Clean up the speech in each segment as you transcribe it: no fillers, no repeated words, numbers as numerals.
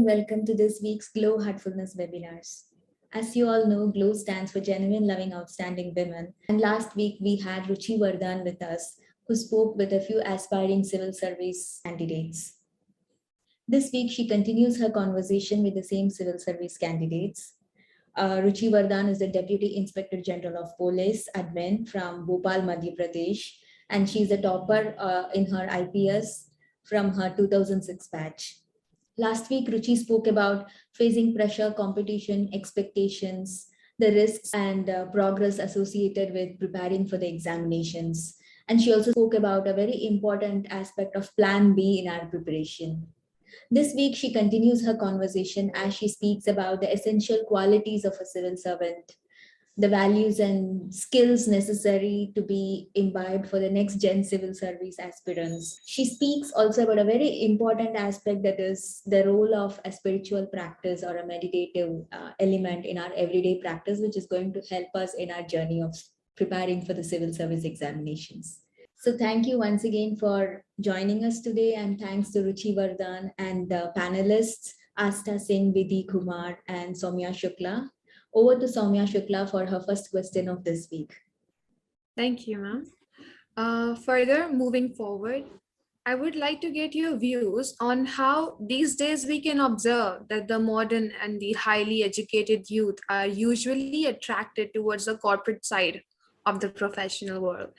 welcome to this week's Glow Heartfulness webinars. As you all know, GLOW stands for Genuine Loving Outstanding Women. And last week we had Ruchi Vardhan with us, who spoke with a few aspiring civil service candidates. This week she continues her conversation with the same civil service candidates. Ruchi Vardhan is the Deputy Inspector General of Police Admin from Bhopal, Madhya Pradesh, and she's a topper in her IPS from her 2006 batch. Last week, Ruchi spoke about facing pressure, competition, expectations, the risks and progress associated with preparing for the examinations. And she also spoke about a very important aspect of Plan B in our preparation. This week, she continues her conversation as she speaks about the essential qualities of a civil servant, the values and skills necessary to be imbibed for the next gen civil service aspirants. She speaks also about a very important aspect, that is the role of a spiritual practice or a meditative element in our everyday practice, which is going to help us in our journey of preparing for the civil service examinations. So thank you once again for joining us today, and thanks to Ruchi Vardhan and the panelists, Asta Singh, Vidhi Kumar, and Soumya Shukla. Over to Soumya Shukla for her first question of this week. Thank you, ma'am. Further, moving forward, I would like to get your views on how these days we can observe that the modern and the highly educated youth are usually attracted towards the corporate side of the professional world.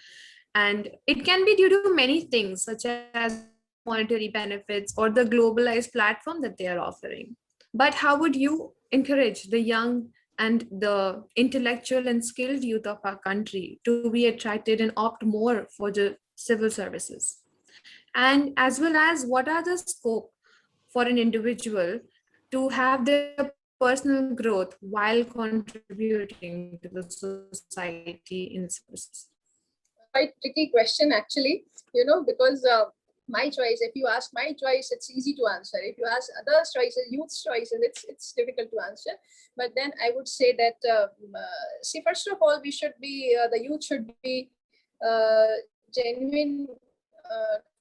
And it can be due to many things, such as monetary benefits or the globalized platform that they are offering. But how would you encourage the young and the intellectual and skilled youth of our country to be attracted and opt more for the civil services? And as well as, what are the scope for an individual to have their personal growth while contributing to the society in services? Quite tricky question, actually, because my choice, if you ask my choice, it's easy to answer. If you ask others' choices, youth's choices, it's difficult to answer. But then I would say that, see, first of all, we should be, the youth should be genuine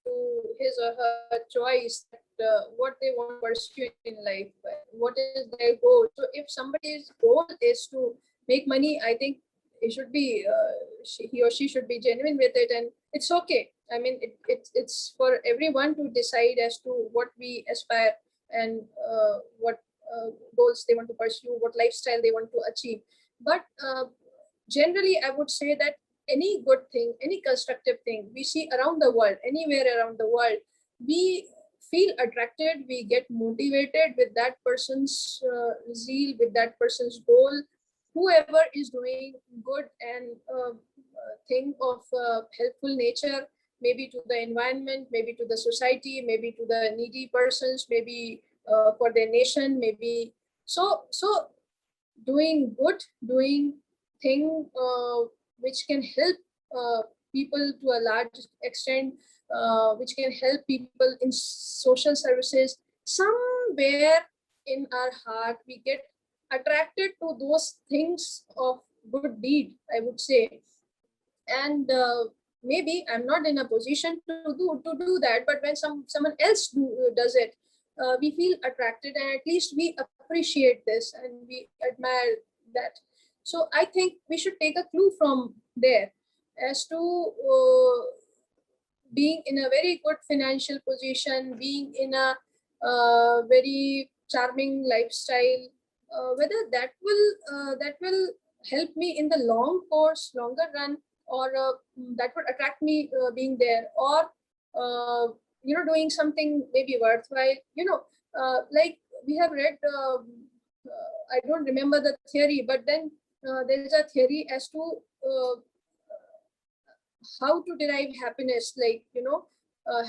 to his or her choice, what they want to pursue in life, what is their goal. So if somebody's goal is to make money, I think it should be, he or she should be genuine with it, and it's okay. I mean, it's for everyone to decide as to what we aspire and what goals they want to pursue, what lifestyle they want to achieve. But generally, I would say that any good thing, any constructive thing we see around the world, anywhere around the world, we feel attracted, we get motivated with that person's zeal, with that person's goal. Whoever is doing good and thing of helpful nature, maybe to the environment, maybe to the society, maybe to the needy persons, maybe for their nation, maybe. So doing good, doing thing which can help people to a large extent, which can help people in social services, somewhere in our heart, we get attracted to those things of good deed, I would say. And maybe I'm not in a position to do that, but when someone else does it, we feel attracted, and at least we appreciate this and we admire that. So I think we should take a clue from there as to being in a very good financial position, being in a very charming lifestyle, whether that will help me in the longer run, or that would attract me being there, or doing something maybe worthwhile. Like we have read, I don't remember the theory, but then there is a theory as to how to derive happiness. Like,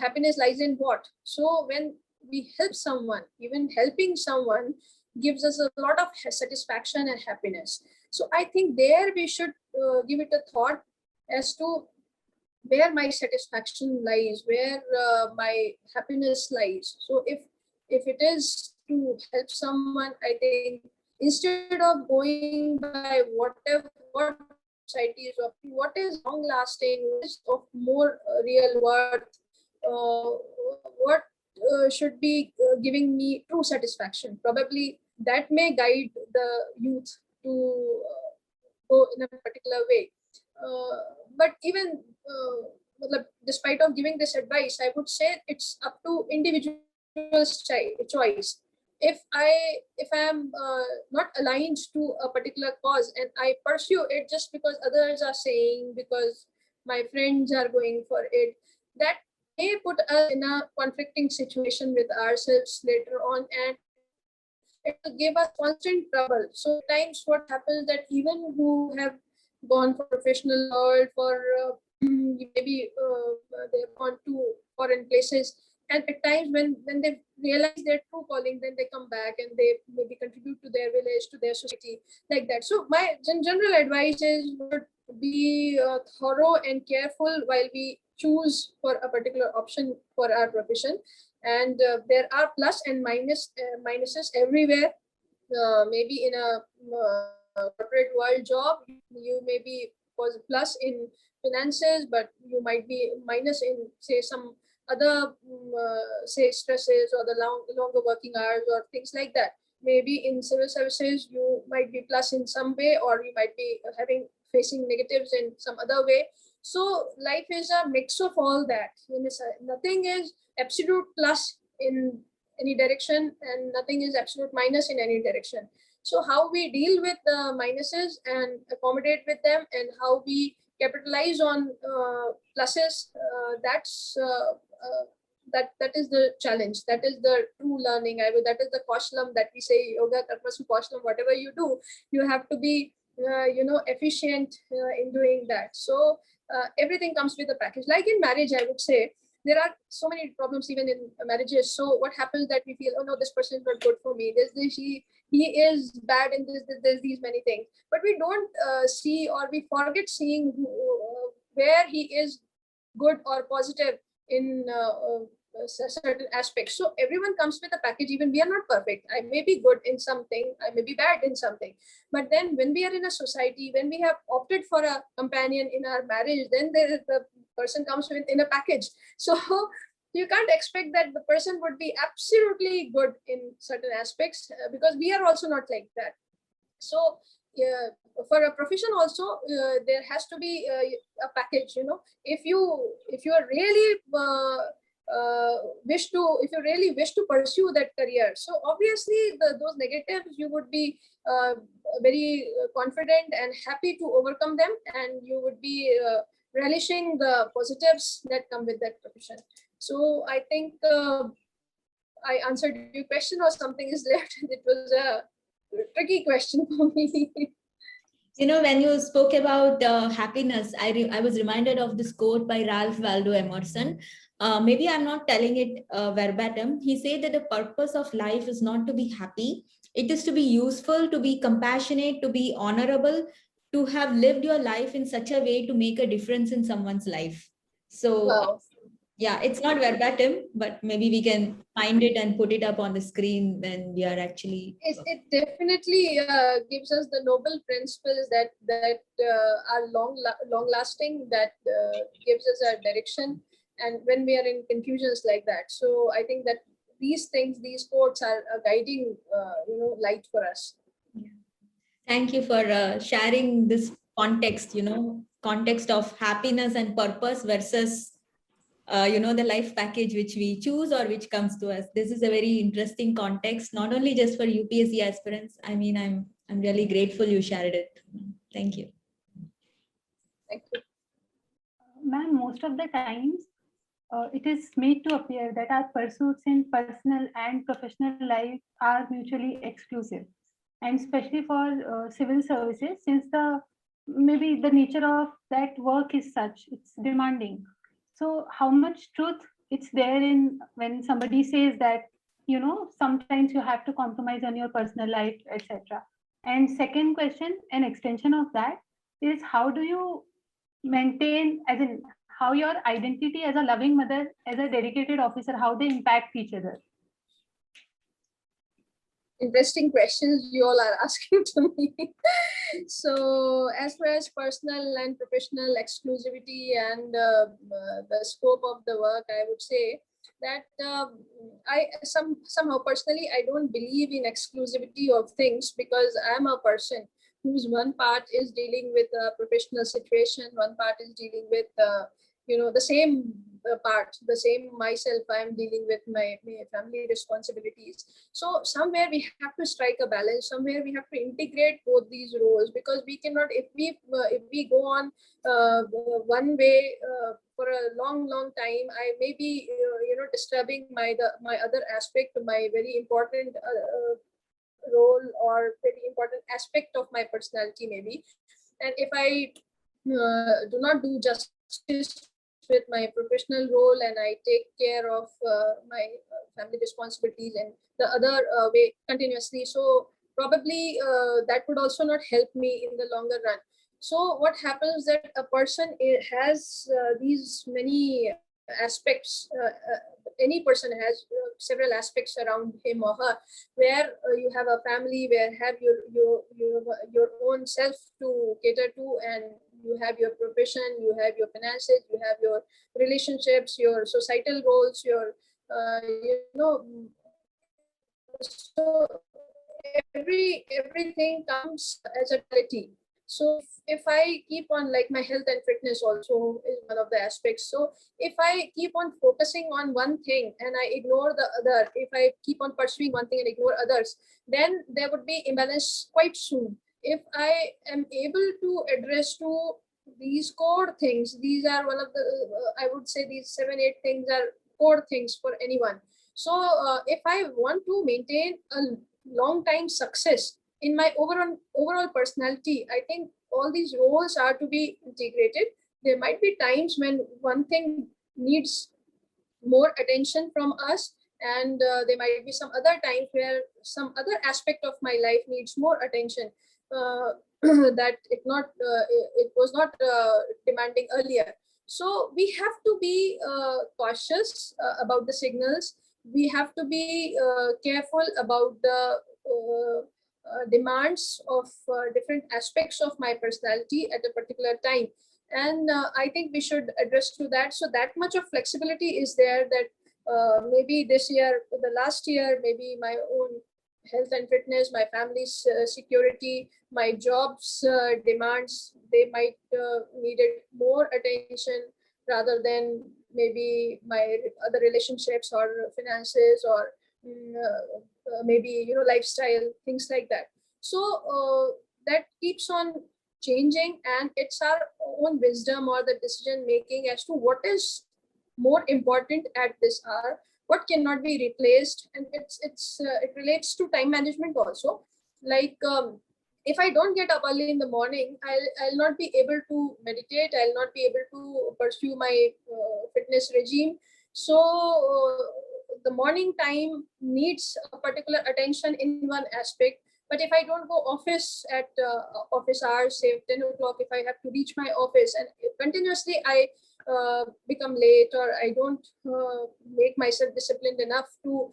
happiness lies in what? So when we help someone, even helping someone gives us a lot of satisfaction and happiness. So I think there we should give it a thought as to where my satisfaction lies, where my happiness lies. So if it is to help someone, I think instead of going by what society is offering, what is long lasting, what is of more real worth, what should be giving me true satisfaction. Probably that may guide the youth to go in a particular way. But even despite of giving this advice, I would say it's up to individual's choice. If I am not aligned to a particular cause and I pursue it just because others are saying, because my friends are going for it, that may put us in a conflicting situation with ourselves later on, and it will give us constant trouble. So at times what happens that even who have gone for professional world, for maybe they've gone to foreign places, and at times when they realize their true calling, then they come back and they maybe contribute to their village, to their society, like that. So my general advice is, would be thorough and careful while we choose for a particular option for our profession. And there are plus and minuses everywhere. Maybe in a corporate world job, you may be plus in finances, but you might be minus in, say, some other say stresses or the longer working hours or things like that. Maybe in civil services you might be plus in some way, or you might be facing negatives in some other way. So life is a mix of all that. Nothing is absolute plus in any direction, and nothing is absolute minus in any direction. So how we deal with the minuses and accommodate with them, and how we capitalize on pluses, that is the challenge. That is the true learning. That is the kaushlam that we say, yoga karmasu kaushlam. Whatever you do, you have to be efficient in doing that. So everything comes with a package. Like in marriage, I would say there are so many problems even in marriages. So what happens that we feel, oh no, this person is not good for me. He is bad in this. There's these many things, but we don't see, or we forget seeing where he is good or positive in certain aspects. So everyone comes with a package. Even we are not perfect. I may be good in something, I may be bad in something, but then when we are in a society, when we have opted for a companion in our marriage, then the person comes in a package. So you can't expect that the person would be absolutely good in certain aspects, because we are also not like that. So for a profession also, there has to be a package. If you are really if you really wish to pursue that career, so obviously those negatives, you would be very confident and happy to overcome them, and you would be relishing the positives that come with that profession. So I think I answered your question, or something is left. It was a tricky question for me. When you spoke about happiness, I was reminded of this quote by Ralph Waldo Emerson. Maybe I'm not telling it verbatim. He said that the purpose of life is not to be happy. It is to be useful, to be compassionate, to be honorable, to have lived your life in such a way to make a difference in someone's life. So Wow. yeah, it's not verbatim, but maybe we can find it and put it up on the screen when we are actually. It definitely gives us the noble principles that are long lasting, that gives us a direction, and when we are in confusions like that. So I think that these things, these quotes are a guiding light for us. Thank you for sharing this context, context of happiness and purpose versus the life package which we choose or which comes to us. This is a very interesting context, not only just for UPSC aspirants. I mean, I'm really grateful you shared it. Thank you. Thank you. Ma'am, most of the times it is made to appear that our pursuits in personal and professional life are mutually exclusive, and especially for civil services, since maybe the nature of that work is such, it's demanding. So how much truth it's there in when somebody says that, sometimes you have to compromise on your personal life, etc. And second question, an extension of that, is how do you maintain, as in how your identity as a loving mother, as a dedicated officer, how they impact each other? Interesting questions you all are asking to me. So as far as personal and professional exclusivity and the scope of the work, I would say that somehow personally I don't believe in exclusivity of things, because I'm a person whose one part is dealing with a professional situation, one part is dealing with the same part, the same myself. I'm dealing with my family responsibilities. So somewhere we have to strike a balance. Somewhere we have to integrate both these roles, because we cannot, if we go on one way for a long time, I may be disturbing my other aspect, my very important role or very important aspect of my personality maybe. And if I do not do justice with my professional role, and I take care of my family responsibilities and the other way continuously, so probably that would also not help me in the longer run. So what happens that a person has these many aspects, any person has several aspects around him or her, where you have a family, where have your own self to cater to, and you have your profession, you have your finances, you have your relationships, your societal roles, your so everything comes as a totality. So if I keep on, like, my health and fitness also is one of the aspects. So if I keep on focusing on one thing and I ignore the other, if I keep on pursuing one thing and ignore others, then there would be imbalance quite soon. If I am able to address to these core things, these are one of the I would say these 7-8 things are core things for anyone. So if I want to maintain a long time success in my overall personality, I think all these roles are to be integrated. There might be times when one thing needs more attention from us, and there might be some other times where some other aspect of my life needs more attention that it was not demanding earlier. So we have to be cautious about the signals. We have to be careful about the demands of different aspects of my personality at a particular time. And I think we should address to that. So that much of flexibility is there, that maybe this year, the last year, maybe my own health and fitness, my family's security, my job's demands, they might needed more attention rather than maybe my other relationships or finances or maybe lifestyle, things like that. So that keeps on changing, and it's our own wisdom or the decision making as to what is more important at this hour, what cannot be replaced. And it relates to time management also. Like if I don't get up early in the morning, I'll not be able to meditate, I'll not be able to pursue my fitness regime. So the morning time needs a particular attention in one aspect. But if I don't go office at office hours, say 10 o'clock, if I have to reach my office and continuously I become late, or I don't make myself disciplined enough to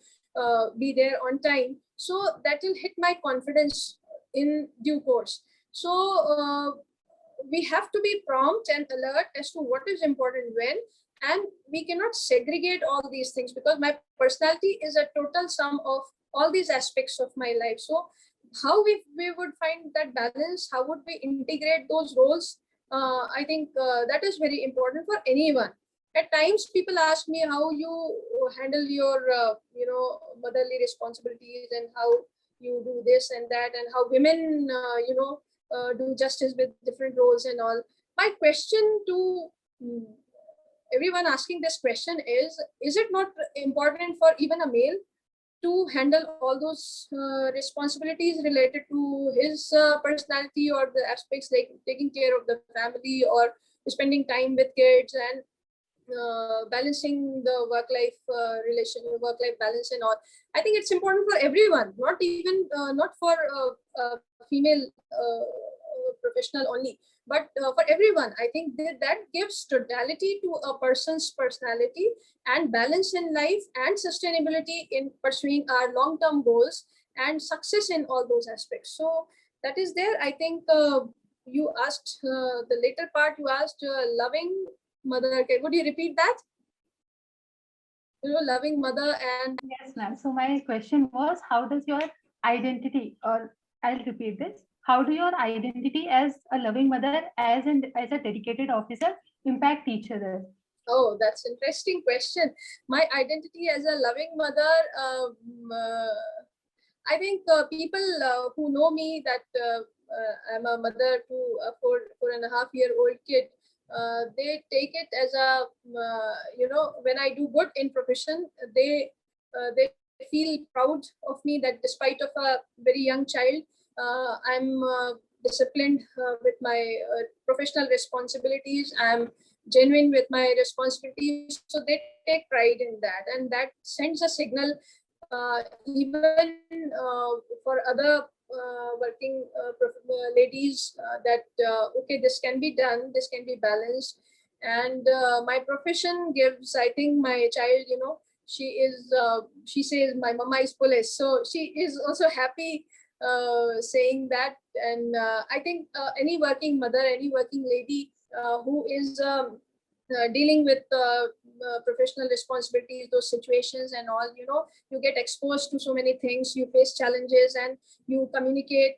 be there on time, so that will hit my confidence in due course. So we have to be prompt and alert as to what is important when, and we cannot segregate all these things, because my personality is a total sum of all these aspects of my life. So how we would find that balance, how would we integrate those roles, I think that is very important for anyone. At times people ask me how you handle your motherly responsibilities, and how you do this and that, and how women do justice with different roles and all. My question to everyone asking this question is it not important for even a male to handle all those responsibilities related to his personality, or the aspects like taking care of the family, or spending time with kids, and balancing the work life balance and all? I think it's important for everyone, not even not for female professional only, but for everyone. I think that gives totality to a person's personality, and balance in life, and sustainability in pursuing our long-term goals, and success in all those aspects. So that is there. I think you asked the later part, you asked loving mother care. Would you repeat that? loving mother. And Yes, ma'am. So my question was, how does your identity, or I'll repeat this, how do your identity as a loving mother, as a dedicated officer, impact each other? oh, that's interesting question. My identity as a loving mother, I think people who know me that I'm a mother to a 4.5-year-old kid, they take it as a when I do good in profession, they feel proud of me, that despite of a very young child, I'm disciplined with my professional responsibilities. I'm genuine with my responsibilities, so they take pride in that, and that sends a signal even for other working ladies, that okay, this can be done, this can be balanced. And my profession gives, I think, my child, she says my mama is police, so she is also happy saying that. And I think any working mother, any working lady who is dealing with professional responsibilities, those situations and all, you get exposed to so many things, you face challenges, and you communicate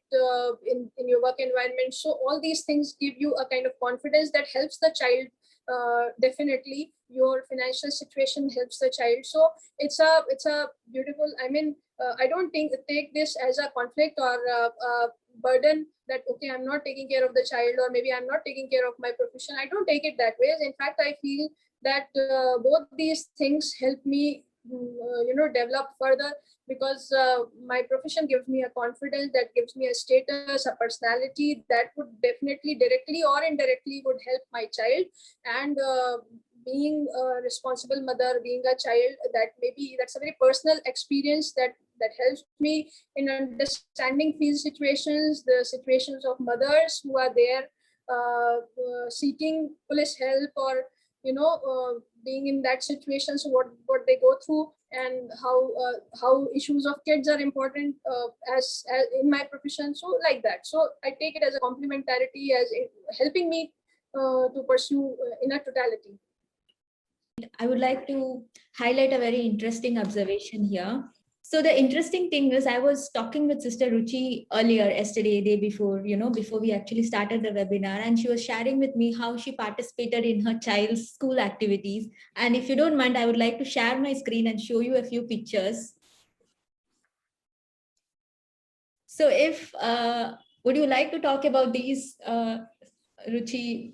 in your work environment. So all these things give you a kind of confidence that helps the child. Definitely your financial situation helps the child. So it's a beautiful, I mean, I don't take this as a conflict or a burden, that okay, I'm not taking care of the child, or maybe I'm not taking care of my profession. I don't take it that way. In fact, I feel that both these things help me develop further, because my profession gives me a confidence, that gives me a status, a personality that would definitely directly or indirectly would help my child. And being a responsible mother, being a child, that maybe that's a very personal experience that helps me in understanding these situations, the situations of mothers who are there seeking police help, or being in that situation. So what they go through, and how issues of kids are important as in my profession. So like that, so I take it as a complementarity, as helping me to pursue in a totality. I would like to highlight a very interesting observation here. So the interesting thing is, I was talking with Sister Ruchi earlier, yesterday, day before, before we actually started the webinar, and she was sharing with me how she participated in her child's school activities. And if you don't mind, I would like to share my screen and show you a few pictures. So if, would you like to talk about these, Ruchi?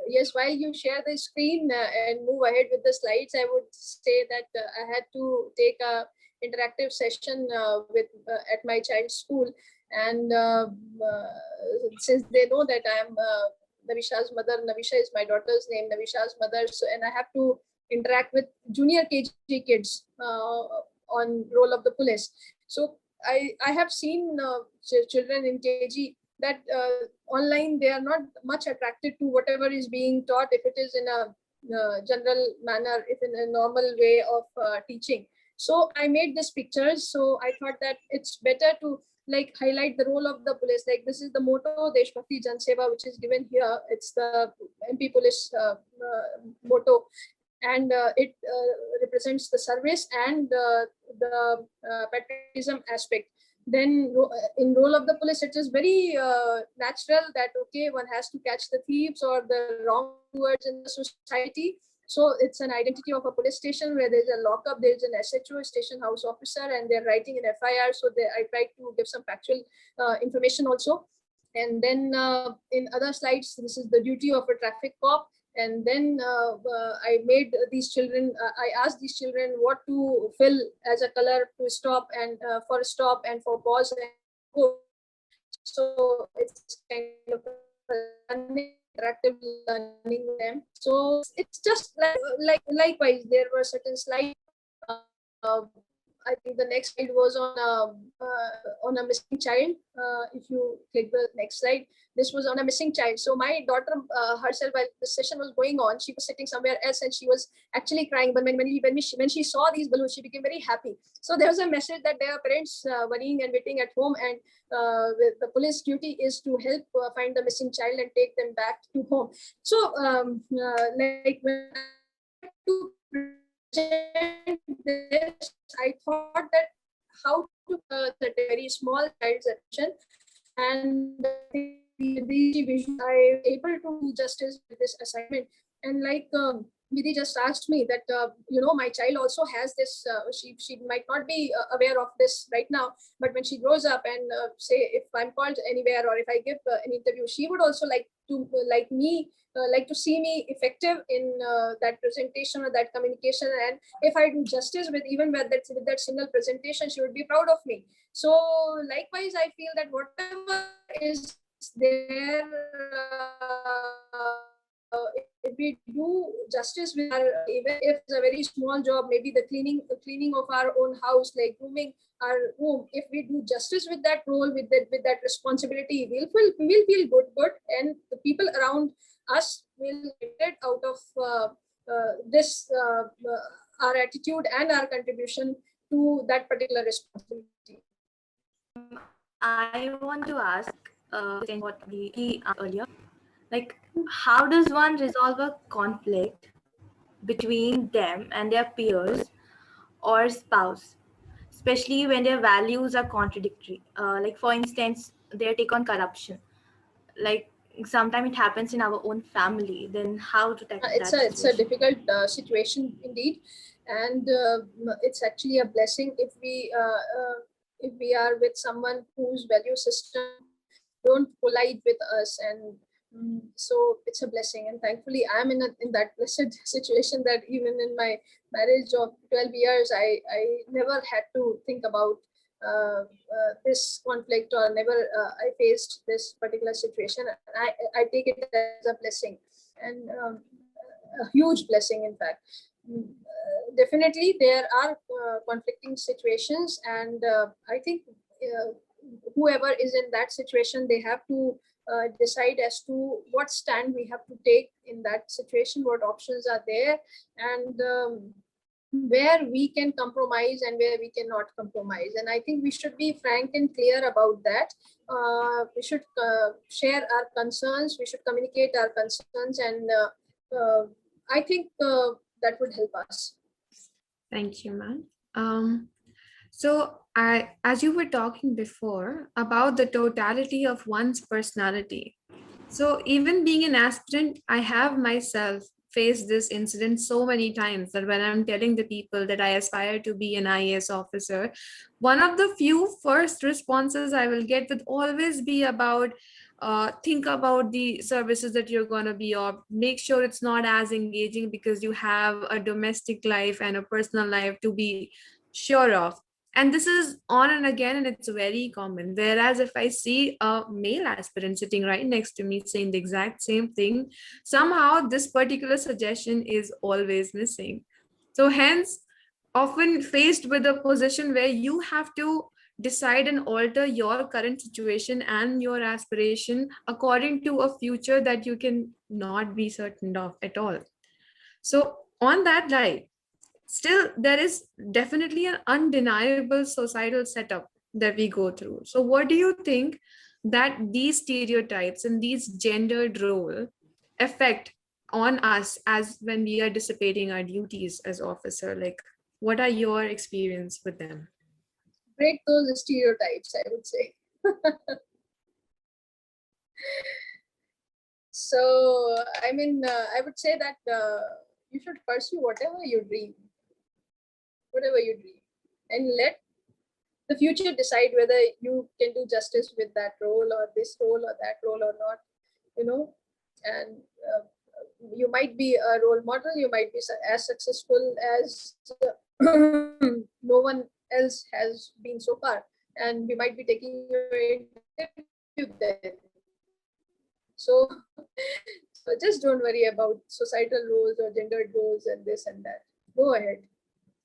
Yes, while you share the screen and move ahead with the slides, I would say that I had to take a interactive session with at my child's school. And since they know that I'm Navisha's mother, Navisha is my daughter's name, Navisha's mother, so, and I have to interact with junior KG kids on role of the police. So I have seen children in KG that online they are not much attracted to whatever is being taught, if it is in a general manner, if in a normal way of teaching. So I made these pictures. So I thought that it's better to like highlight the role of the police. Like this is the motto Deshbhakti Jan Seva, which is given here. It's the MP police motto, and it represents the service and the patriotism aspect. Then in role of the police, it is very natural that okay, one has to catch the thieves or the wrongdoers in the society. So it's an identity of a police station where there's a lockup, there's an SHO, station house officer, and they're writing an FIR. So I try to give some factual information also. And then in other slides, this is the duty of a traffic cop. And then I made these children, I asked these children what to fill as a color to stop, and for stop, and for pause and go. So it's kind of interactive learning with them. So it's just like likewise, there were certain slides. I think the next slide was on a missing child. If you click the next slide, this was on a missing child. So my daughter herself, while the session was going on, she was sitting somewhere else and she was actually crying. But when she saw these balloons, she became very happy. So there was a message that their parents worrying and waiting at home, and the police duty is to help find the missing child and take them back to home. So like when I to present this, I thought that how to set a very small child's attention, and the vision I able to do justice with this assignment. And like Vidhi just asked me that my child also has this. She might not be aware of this right now, but when she grows up and say if I'm called anywhere or if I give an interview, she would also like to like to see me effective in that presentation or that communication. And if I do justice with even with that single presentation, she would be proud of me. So likewise, I feel that whatever is there, if we do justice with our, even if it's a very small job, maybe the cleaning of our own house, like grooming our home, if we do justice with that role, with that responsibility, we'll feel good, and the people around us will get out of this our attitude and our contribution to that particular responsibility. I want to ask what we earlier, like how does one resolve a conflict between them and their peers or spouse, especially when their values are contradictory? Like for instance, their take on corruption. Like sometimes it happens in our own family. Then how to tackle that situation? It's a difficult situation indeed, and it's actually a blessing if we are with someone whose value system don't collide with us, and so it's a blessing. And thankfully I'm in that blessed situation that even in my marriage of 12 years I never had to think about this conflict, or never I faced this particular situation. I take it as a blessing, and a huge blessing in fact. Definitely there are conflicting situations, and I think whoever is in that situation, they have to decide as to what stand we have to take in that situation, what options are there, and where we can compromise and where we cannot compromise. And I think we should be frank and clear about that. We should share our concerns, we should communicate our concerns, and I think that would help us. Thank you, ma'am. So as you were talking before about the totality of one's personality, so even being an aspirant, I have myself faced this incident so many times that when I'm telling the people that I aspire to be an IAS officer, one of the few first responses I will get would always be about think about the services that you're going to be of, make sure it's not as engaging because you have a domestic life and a personal life to be sure of. And this is on and again, and it's very common. Whereas if I see a male aspirant sitting right next to me saying the exact same thing, somehow this particular suggestion is always missing. So hence, often faced with a position where you have to decide and alter your current situation and your aspiration according to a future that you can not be certain of at all. So on that light, still there is definitely an undeniable societal setup that we go through. So what do you think that these stereotypes and these gendered role affect on us as when we are dissipating our duties as officer? Like, what are your experience with them? Break those stereotypes, I would say. So I mean, I would say that you should pursue whatever you dream, and let the future decide whether you can do justice with that role or this role or that role or not, and you might be a role model, you might be as successful as no one else has been so far, and we might be taking your interview there. So just don't worry about societal roles or gendered roles and this and that. Go ahead,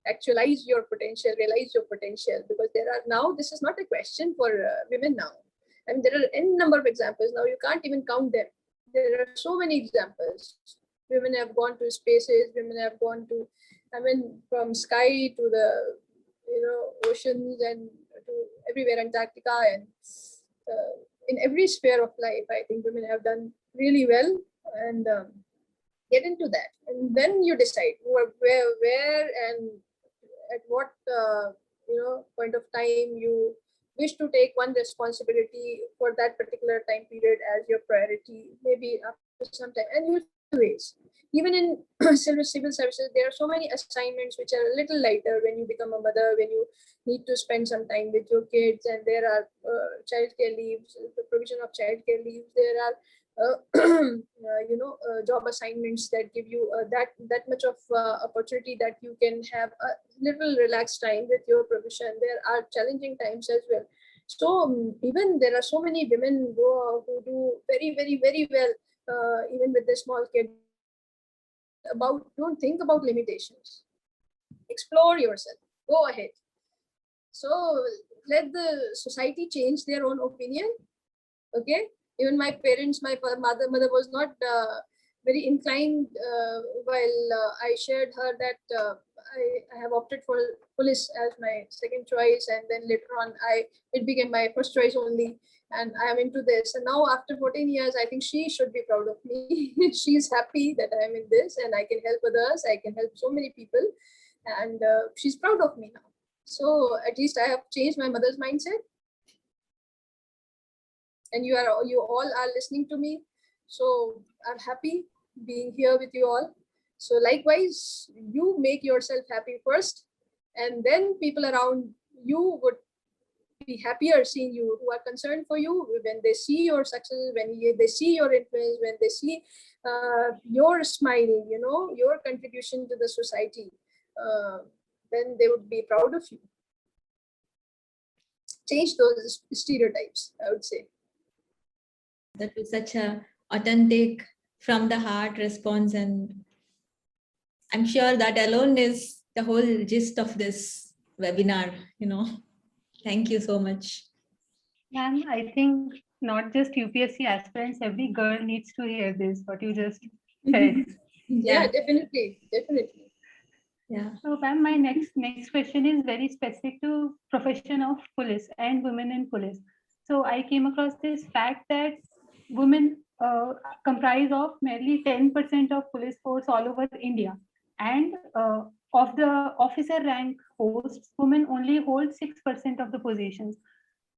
actualize your potential, realize your potential, because there are now, this is not a question for women now. I mean, there are n number of examples now, you can't even count them. There are so many examples. Women have gone to spaces, women have gone to, I mean, from sky to the, oceans and to everywhere, Antarctica, and in every sphere of life, I think women have done really well. And Get into that, and then you decide where and at what point of time you wish to take one responsibility for that particular time period as your priority, maybe after some time. And you ways, even in civil services, there are so many assignments which are a little lighter when you become a mother, when you need to spend some time with your kids, and there are childcare leaves, the provision of childcare leaves. There are job assignments that give you that much of opportunity that you can have a little relaxed time with your profession. There are challenging times as well. So even there are so many women who do very, very, very well, even with the small kid. Don't think about limitations. Explore yourself. Go ahead. So let the society change their own opinion. Okay. Even my parents, my mother was not very inclined while I shared her that I have opted for police as my second choice, and then later on it became my first choice only, and I am into this. And now after 14 years, I think she should be proud of me. She's happy that I am in this, and I can help others. I can help so many people, and she's proud of me now. So at least I have changed my mother's mindset. And you all are listening to me, so I'm happy being here with you all. So likewise, you make yourself happy first, and then people around you would be happier seeing you, who are concerned for you, when they see your success, when they see your influence, when they see your smile, your contribution to the society, then they would be proud of you. Change those stereotypes, I would say. That was such a authentic, from the heart response, and I'm sure that alone is the whole gist of this webinar. Thank you so much. And I think not just UPSC aspirants, every girl needs to hear this, what you just said. Yeah, definitely. Yeah. So ma'am, my next question is very specific to profession of police and women in police. So I came across this fact that women comprise of merely 10% of police force all over India, and of the officer rank posts, women only hold 6% of the positions.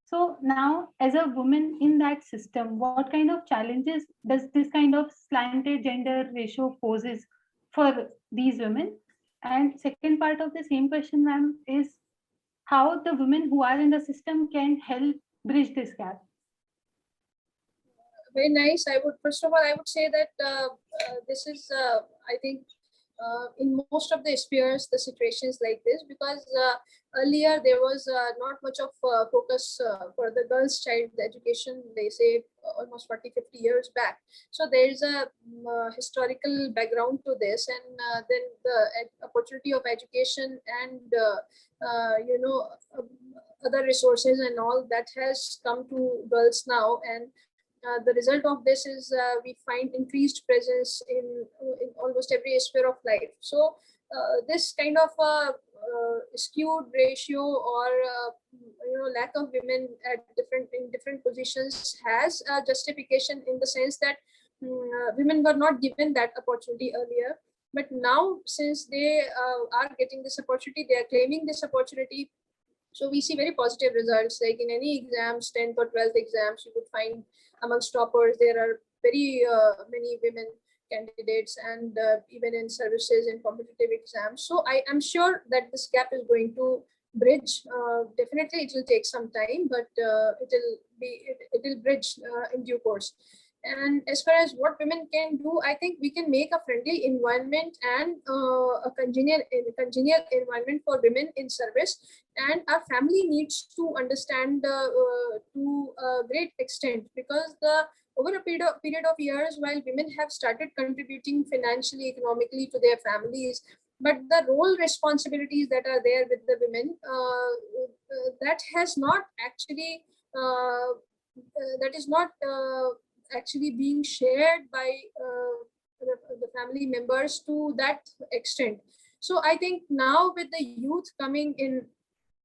So now, as a woman in that system, what kind of challenges does this kind of slanted gender ratio poses for these women? And second part of the same question, ma'am, is how the women who are in the system can help bridge this gap. Very nice. First of all, I would say that this is, I think, in most of the spheres, the situations like this, because earlier there was not much of focus for the girls' child education, they say almost 40-50 years back. So there is a historical background to this, and then the opportunity of education and other resources and all that has come to girls now. And the result of this is we find increased presence in almost every sphere of life. So this kind of skewed ratio or lack of women in different positions has a justification, in the sense that women were not given that opportunity earlier. But now, since they are getting this opportunity, they are claiming this opportunity. So we see very positive results. Like in any exams, 10th or 12th exams, you would find amongst toppers, there are very many women candidates, and even in services and competitive exams. So I am sure that this gap is going to bridge. Definitely it will take some time, but it will bridge in due course. And as far as what women can do, I think we can make a friendly environment and a congenial environment for women in service. And our family needs to understand to a great extent, because over a period of years, while women have started contributing financially, economically to their families, but the role responsibilities that are there with the women, that has not actually that is not actually being shared by the family members to that extent. So I think now, with the youth coming in,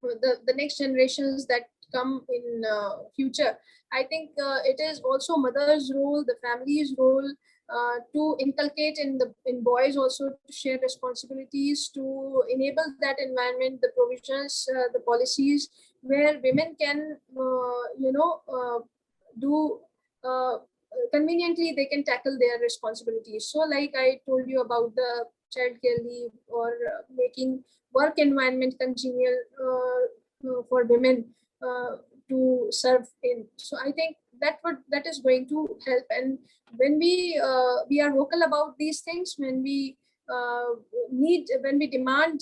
the next generations that come in future, I think it is also mother's role, the family's role, to inculcate in boys also to share responsibilities, to enable that environment, the provisions, the policies where women can, do conveniently, they can tackle their responsibilities. So like I told you about the child care leave, or making work environment congenial for women to serve in. So I think that is going to help. And when we are vocal about these things, when we when we demand,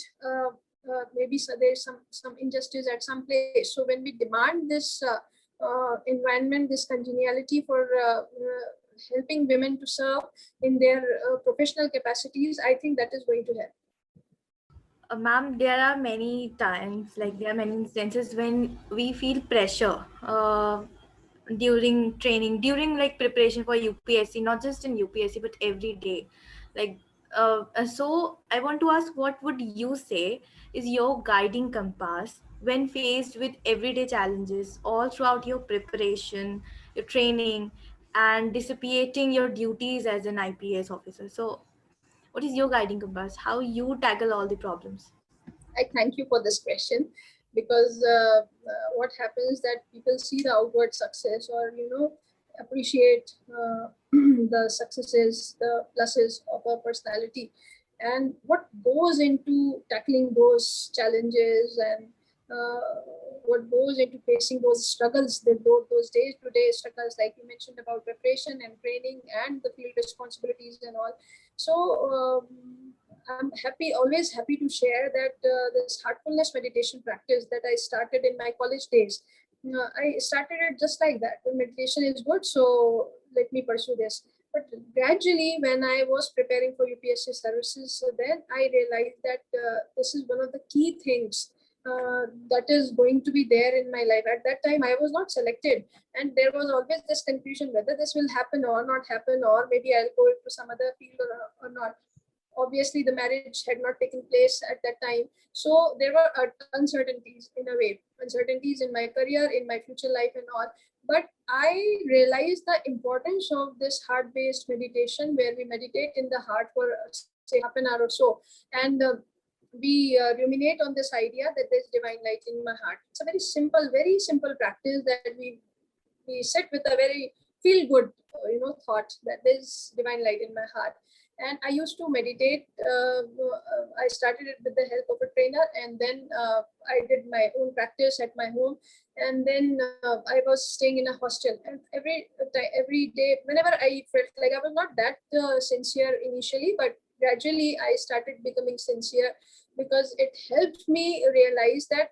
maybe so there's some injustice at some place, so when we demand this environment, this congeniality for helping women to serve in their professional capacities, I think that is going to help. Ma'am, there are many times, like there are many instances when we feel pressure during training, during like preparation for UPSC, not just in UPSC, but every day. Like, so I want to ask, what would you say is your guiding compass when faced with everyday challenges all throughout your preparation, your training, and dissipating your duties as an IPS officer? So, what is your guiding compass? How you tackle all the problems? I thank you for this question, because what happens that people see the outward success, or appreciate the successes, the pluses of a personality, and what goes into tackling those challenges, and what goes into facing those struggles, those day-to-day struggles, like you mentioned about preparation and training and the field responsibilities and all. So I'm always happy to share that this heartfulness meditation practice that I started in my college days, I started it just like that. The meditation is good, so let me pursue this. But gradually, when I was preparing for UPSC services, so then I realized that this is one of the key things that is going to be there in my life. At that time, I was not selected, and there was always this confusion whether this will happen or not happen, or maybe I'll go into some other field or not. Obviously, the marriage had not taken place at that time, so there were uncertainties, in a way, uncertainties in my career, in my future life and all. But I realized the importance of this heart-based meditation, where we meditate in the heart for say half an hour or so, and we ruminate on this idea that there's divine light in my heart. It's a very simple practice that we sit with a very feel good thought that there's divine light in my heart. And I used to meditate. I started it with the help of a trainer, and then I did my own practice at my home. And then I was staying in a hostel, and every day, whenever I felt like I was not that sincere initially, but gradually I started becoming sincere, because it helped me realize that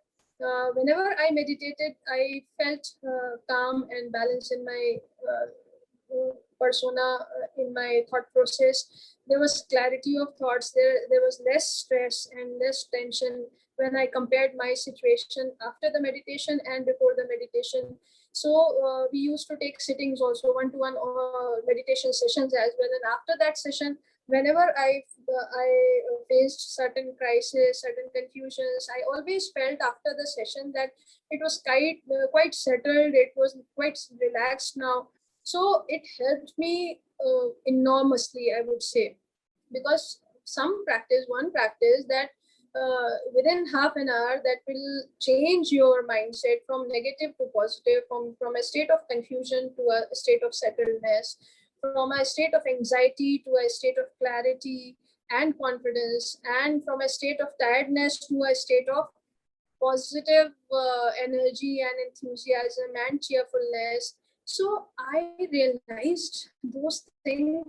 whenever I meditated, I felt calm and balance in my persona, in my thought process. There was clarity of thoughts. There was less stress and less tension when I compared my situation after the meditation and before the meditation. So we used to take sittings also, one-to-one meditation sessions as well. And after that session, whenever I faced certain crises, certain confusions, I always felt after the session that it was quite settled. It was quite relaxed now. So it helped me enormously, I would say, because one practice that within half an hour, that will change your mindset from negative to positive, from a state of confusion to a state of settledness, from a state of anxiety to a state of clarity and confidence, and from a state of tiredness to a state of positive energy and enthusiasm and cheerfulness. So I realized those things.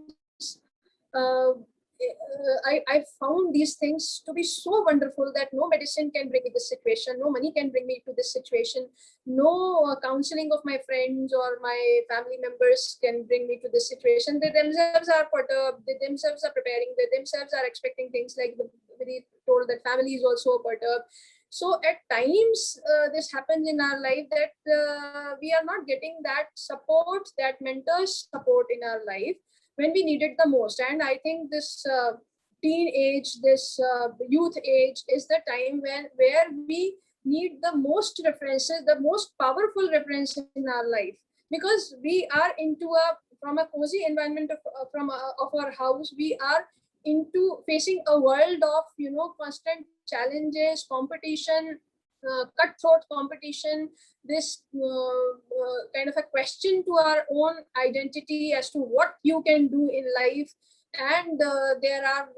I found these things to be so wonderful that no medicine can bring me this situation, no money can bring me to this situation, no counseling of my friends or my family members can bring me to this situation. They themselves are perturbed, they themselves are preparing, they themselves are expecting things, like we told that family is also perturbed. So at times this happens in our life that we are not getting that support, that mentor's support in our life when we need it the most. And I think this teen age, this youth age is the time where we need the most references, the most powerful references in our life, because we are into a from a cozy environment of our house, we are into facing a world of, constant challenges, competition, cutthroat competition, this kind of a question to our own identity as to what you can do in life. And there are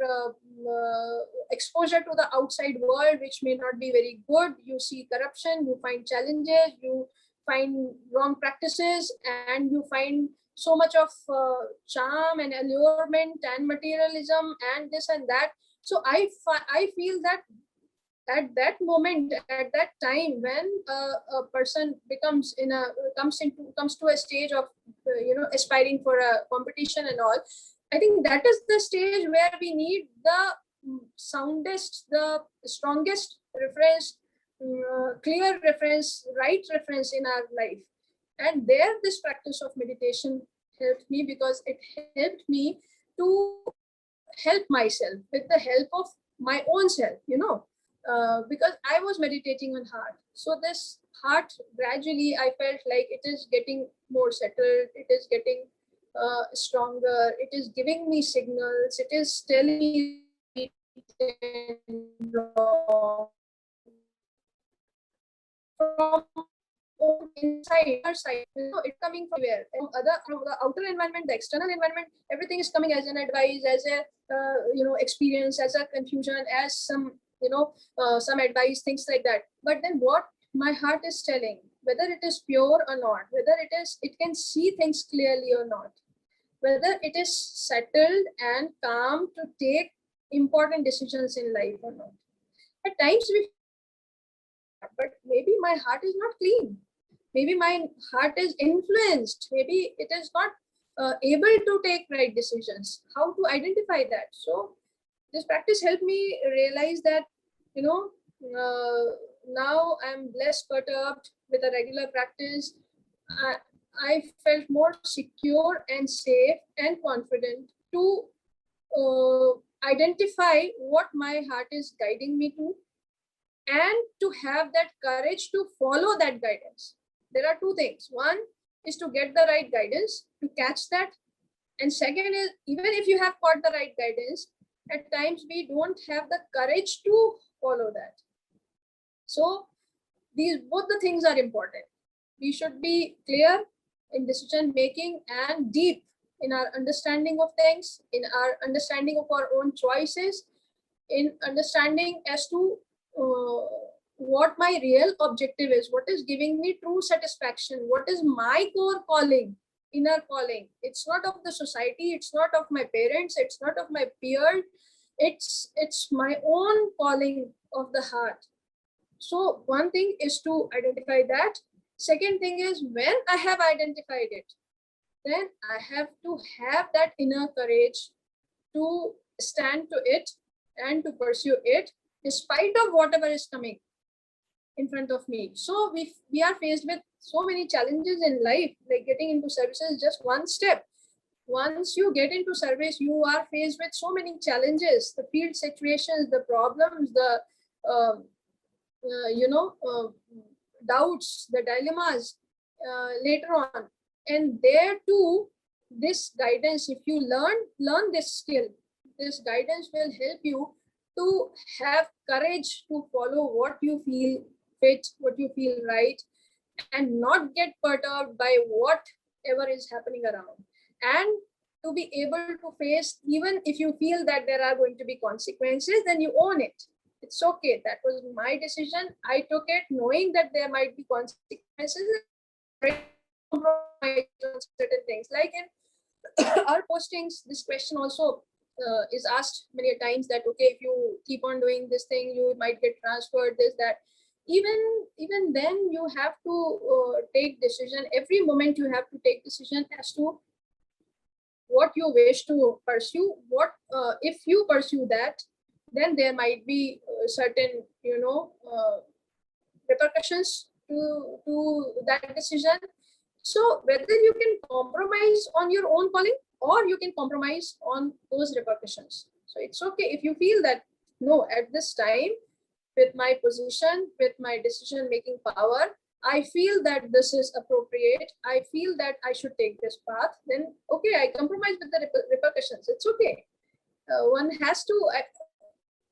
exposure to the outside world, which may not be very good. You see corruption, you find challenges, you find wrong practices, and you find so much of charm and allurement and materialism and this and that. So I feel that at that moment, at that time, when a person comes to a stage of aspiring for a competition and all, I think that is the stage where we need the soundest, the strongest reference, clear reference, right reference in our life. And there, this practice of meditation helped me, because it helped me to help myself with the help of my own self, because I was meditating on heart. So this heart, gradually I felt like it is getting more settled, it is getting stronger, it is giving me signals, it is telling me from inside our side, it's coming from where, from the outer environment, the external environment, everything is coming as an advice, as a experience, as a confusion, as some some advice, things like that. But then what my heart is telling, whether it is pure or not, whether it can see things clearly or not, whether it is settled and calm to take important decisions in life or not. At times we, but maybe my heart is not clean, maybe my heart is influenced, maybe it is not able to take right decisions. How to identify that? So this practice helped me realize that, now I'm less perturbed with a regular practice. I felt more secure and safe and confident to identify what my heart is guiding me to, and to have that courage to follow that guidance. There are two things. One is to get the right guidance, to catch that. And second is, even if you have got the right guidance, at times we don't have the courage to follow that. So both the things are important. We should be clear in decision making and deep in our understanding of things, in our understanding of our own choices, in understanding as to what my real objective is, what is giving me true satisfaction, what is my core calling, inner calling. It's not of the society, it's not of my parents, it's not of my peers, it's my own calling of the heart. So one thing is to identify that. Second thing is, when I have identified it, then I have to have that inner courage to stand to it and to pursue it despite of whatever is coming in front of me. So we are faced with so many challenges in life, like getting into services is just one step. Once you get into service, you are faced with so many challenges, the field situations, the problems, the doubts, the dilemmas later on. And there too, this guidance, if you learn this skill, this guidance will help you to have courage to follow what you feel fit, what you feel right, and not get perturbed by whatever is happening around. And to be able to face, even if you feel that there are going to be consequences, then you own it. It's okay. That was my decision. I took it knowing that there might be consequences. Certain things, like in our postings, this question also is asked many times, that okay, if you keep on doing this thing, you might get transferred, this, that. Even then, you have to take decision. Every moment you have to take decision as to what you wish to pursue. What if you pursue that, then there might be certain repercussions to that decision. So whether you can compromise on your own calling, or you can compromise on those repercussions. So it's okay if you feel that, no, at this time, with my position, with my decision making power, I feel that this is appropriate, I feel that I should take this path, then okay, I compromise with the repercussions. It's okay. One has to,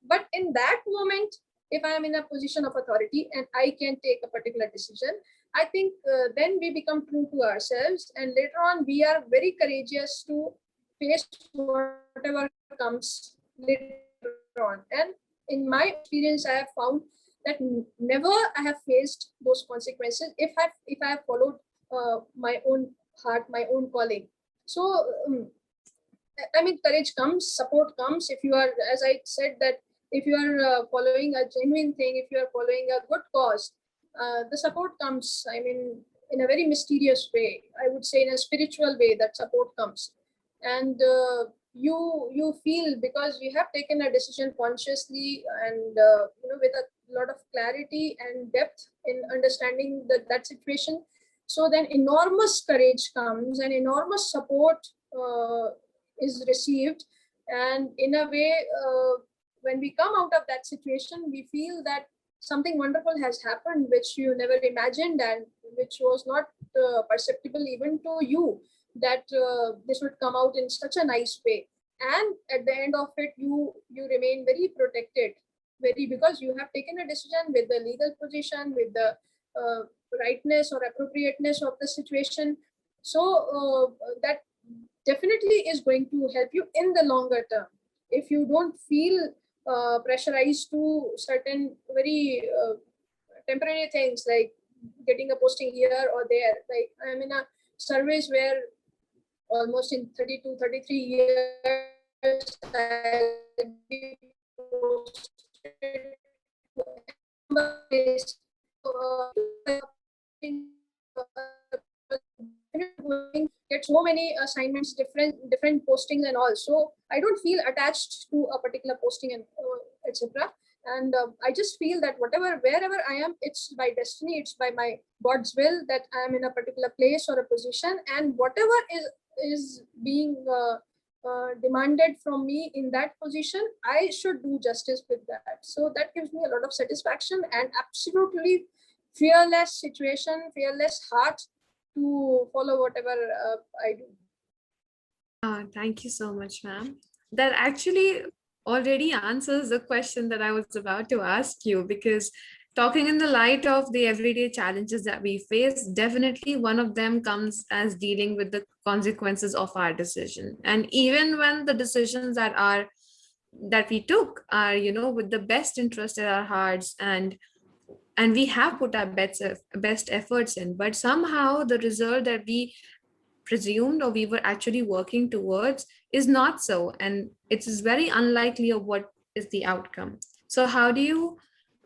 but in that moment, if I am in a position of authority and I can take a particular decision, I think then we become true to ourselves, and later on we are very courageous to face whatever comes later on. And in my experience, I have found that never I have faced those consequences if I have followed my own heart, my own calling. So I mean, courage comes, support comes if you are, as I said, that if you are following a genuine thing, if you are following a good cause, the support comes. I mean, in a very mysterious way, I would say in a spiritual way, that support comes. And you feel, because you have taken a decision consciously and with a lot of clarity and depth in understanding that situation. So then enormous courage comes and enormous support is received. And in a way, when we come out of that situation, we feel that something wonderful has happened, which you never imagined and which was not perceptible even to you, that this would come out in such a nice way. And at the end of it, you remain very protected, very, because you have taken a decision with the legal position, with the rightness or appropriateness of the situation. So that definitely is going to help you in the longer term. If you don't feel pressurized to certain very temporary things like getting a posting here or there. Like I'm in a service where almost in 32, 33 years, I'll be posted get so many assignments, different postings and all. So I don't feel attached to a particular posting and etc. And I just feel that wherever I am, it's by destiny, it's by my God's will that I am in a particular place or a position, and whatever is being demanded from me in that position, I should do justice with that. So that gives me a lot of satisfaction and absolutely fearless situation, fearless heart to follow whatever I do. Thank you so much, ma'am. That actually already answers the question that I was about to ask you, because talking in the light of the everyday challenges that we face, definitely one of them comes as dealing with the consequences of our decision. And even when the decisions that we took are, with the best interest at our hearts, and we have put our best efforts in, but somehow the result that we presumed or we were actually working towards is not so, and it is very unlikely of what is the outcome. So how do you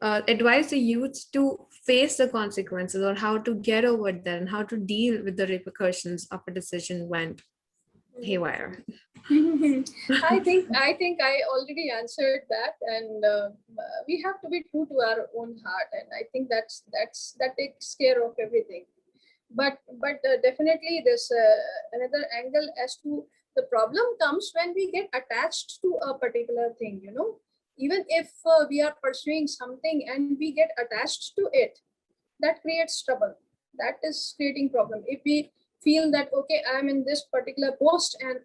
advise the youth to face the consequences, or how to get over them, how to deal with the repercussions of a decision went haywire? I think I already answered that, and we have to be true to our own heart, and I think that takes care of everything. But definitely there's another angle as to the problem comes when we get attached to a particular thing. Even if we are pursuing something and we get attached to it, that creates trouble. That is creating problem. If we feel that okay, I'm in this particular post and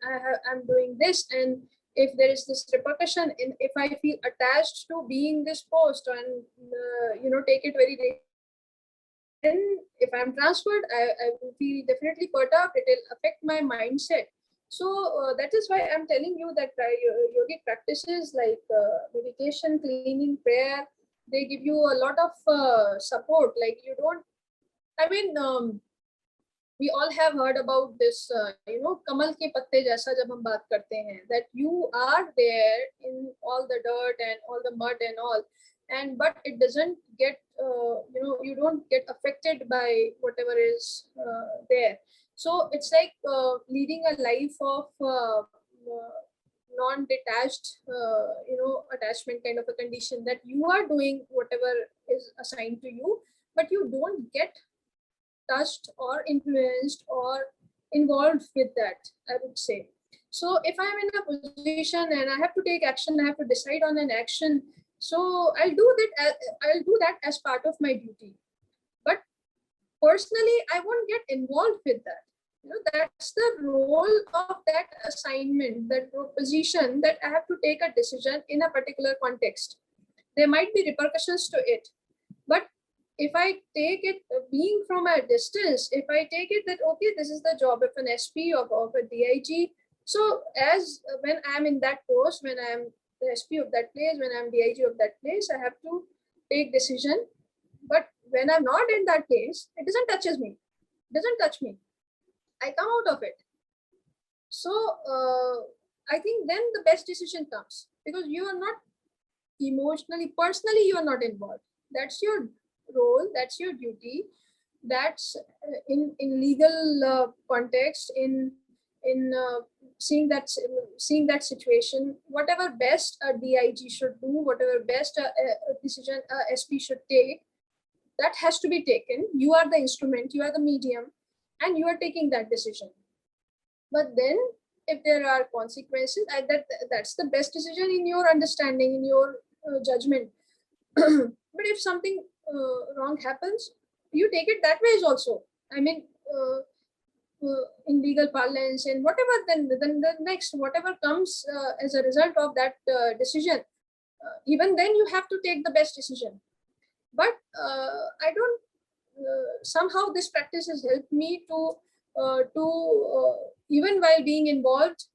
I'm doing this, and if there is this repercussion, and if I feel attached to being this post and take it very, then if I'm transferred, I will feel definitely perturbed. It will affect my mindset. So that is why I'm telling you that yogic practices like meditation, cleaning, prayer, they give you a lot of support. Like you don't, I mean, we all have heard about this, kamal ke patte jaisa jab hum baat karte hain, that you are there in all the dirt and all the mud and all, and but it doesn't get, you don't get affected by whatever is there. So it's like leading a life of non-detached, attachment kind of a condition, that you are doing whatever is assigned to you, but you don't get touched or influenced or involved with that, I would say. So if I'm in a position and I have to take action, I have to decide on an action, so I'll do that as part of my duty. But personally, I won't get involved with that. That's the role of that assignment, that position, that I have to take a decision in a particular context. There might be repercussions to it, but if I take it being from a distance, if I take it that, okay, this is the job of an SP, of a DIG. So as when I'm in that post, when I'm the SP of that place, when I'm DIG of that place, I have to take decision. But when I'm not in that place, it doesn't touches me. It doesn't touch me. I come out of it. So I think then the best decision comes, because you are not emotionally, personally, you are not involved. That's your role, that's your duty. That's in legal context, in seeing that situation, whatever best a DIG should do, whatever best a decision a SP should take, that has to be taken. You are the instrument, you are the medium, and you are taking that decision. But then if there are consequences, that's the best decision in your understanding, in your judgment. But if something wrong happens, you take it that way also. I mean, in legal parlance and whatever, then the next, whatever comes as a result of that decision, even then you have to take the best decision. But I don't, somehow this practice has helped me to even while being involved,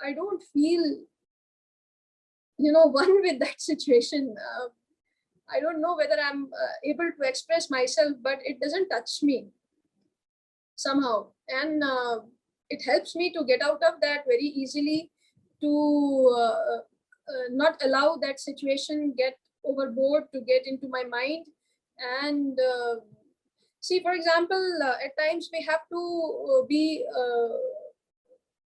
I don't feel, one with that situation. I don't know whether I'm able to express myself, but it doesn't touch me somehow. And it helps me to get out of that very easily, to not allow that situation get overboard, to get into my mind. And see, for example, at times we have to we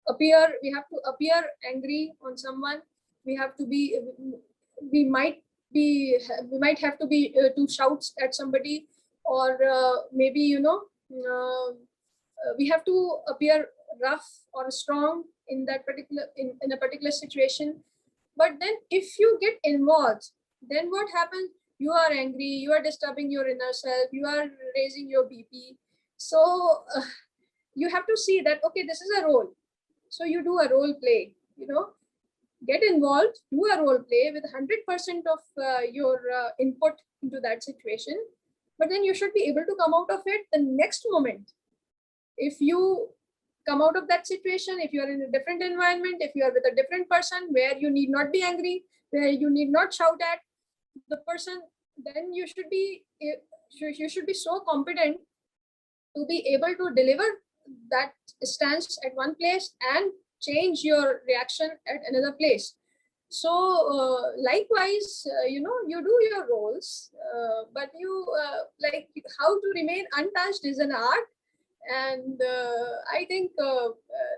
have to appear angry on someone. We have to be, we might have to be to shout at somebody, or maybe we have to appear rough or strong in that particular in a particular situation. But then if you get involved, then what happens? You are angry, you are disturbing your inner self, you are raising your BP. So you have to see that, okay, this is a role. So you do a role play, get involved, do a role play with 100% of your input into that situation. But then you should be able to come out of it the next moment. If you come out of that situation, if you are in a different environment, if you are with a different person where you need not be angry, where you need not shout at the person, then you should be so competent to be able to deliver that stance at one place and change your reaction at another place. So likewise, you do your roles, but you like how to remain untouched is an art. And I think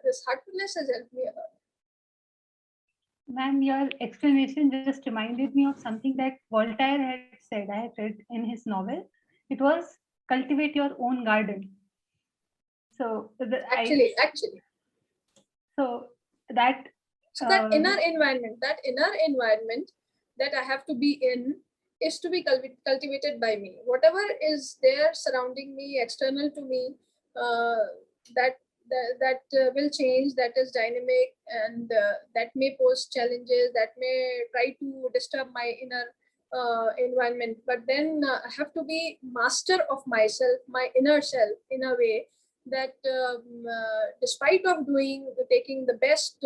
this heartfulness has helped me a lot. Ma'am, your explanation just reminded me of something that Voltaire had said. I had read in his novel. It was cultivate your own garden. So Actually. So that inner environment that I have to be in is to be cultivated by me. Whatever is there surrounding me, external to me, that will change, that is dynamic, and that may pose challenges, that may try to disturb my inner environment. But then I have to be master of myself, my inner self, in a way that despite of taking the best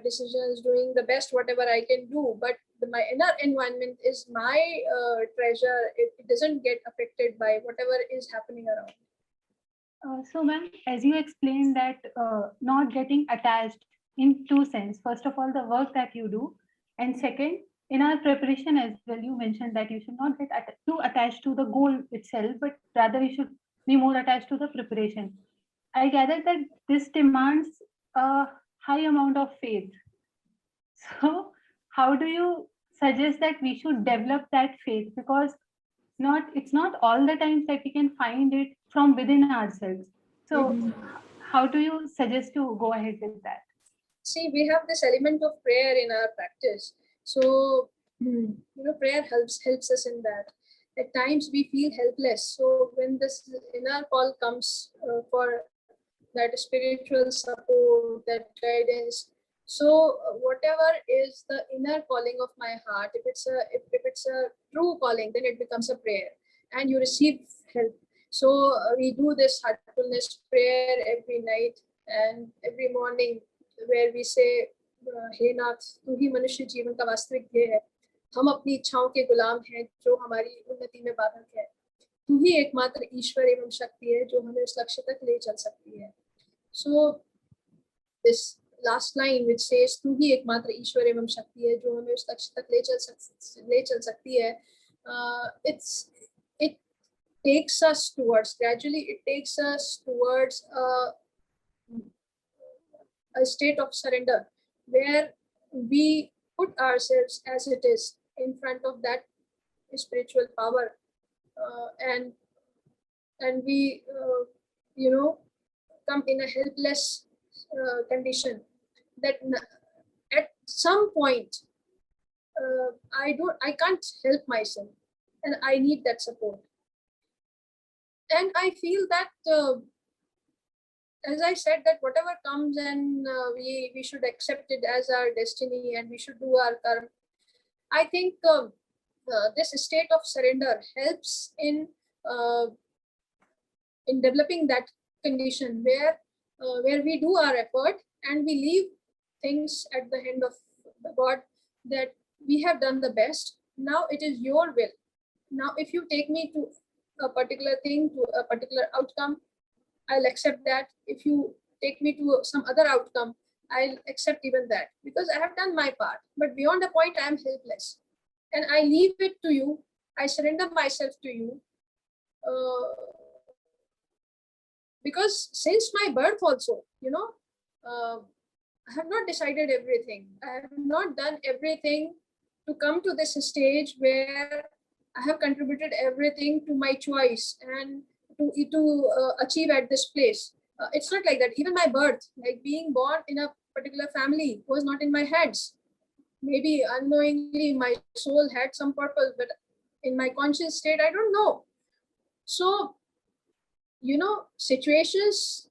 decisions, doing the best whatever I can do, but my inner environment is my treasure. It doesn't get affected by whatever is happening around. So ma'am, as you explained that not getting attached in two sense, first of all, the work that you do, and second, in our preparation as well, you mentioned that you should not get too attached to the goal itself, but rather you should be more attached to the preparation. I gather that this demands a high amount of faith. So how do you suggest that we should develop that faith? Because it's not all the times that we can find it from within ourselves. So how do you suggest to go ahead with that? See, we have this element of prayer in our practice. So prayer helps us in that. at times we feel helpless. So when this inner call comes for that spiritual support, that guidance, so whatever is the inner calling of my heart, if it's a true calling, then it becomes a prayer and you receive help. So we do this heartfulness prayer every night and every morning, where we say, हे नाथ, तू ही मनुष्य जीवन का वास्तविक ध्येय है, हम अपनी इच्छाओं के गुलाम हैं जो हमारी उन्नति में बाधक है, तू ही एकमात्र ईश्वर एवं शक्ति है जो हमें उस लक्ष्य तक ले चल सकती है. So this last line which says तू ही एकमात्र ईश्वर एवं शक्ति है जो हमें उस लक्ष्य तक ले चल सकती है, it takes us towards, gradually it takes us towards a state of surrender, where we put ourselves as it is in front of that spiritual power, and we come in a helpless condition, that at some point I can't help myself and I need that support. And I feel that as I said, that whatever comes, and we should accept it as our destiny and we should do our karma. I think this state of surrender helps in developing that condition where we do our effort and we leave things at the hand of God, that we have done the best. Now it is your will. Now if you take me to a particular thing, to a particular outcome, I'll accept that. If you take me to some other outcome, I'll accept even that, because I have done my part. But beyond a point, I am helpless. And I leave it to you. I surrender myself to you. Because since my birth also, I have not decided everything. I have not done everything to come to this stage where I have contributed everything to my choice and to achieve at this place. It's not like that. Even my birth, like being born in a particular family, was not in my hands. Maybe unknowingly my soul had some purpose, but in my conscious state, I don't know. So, situations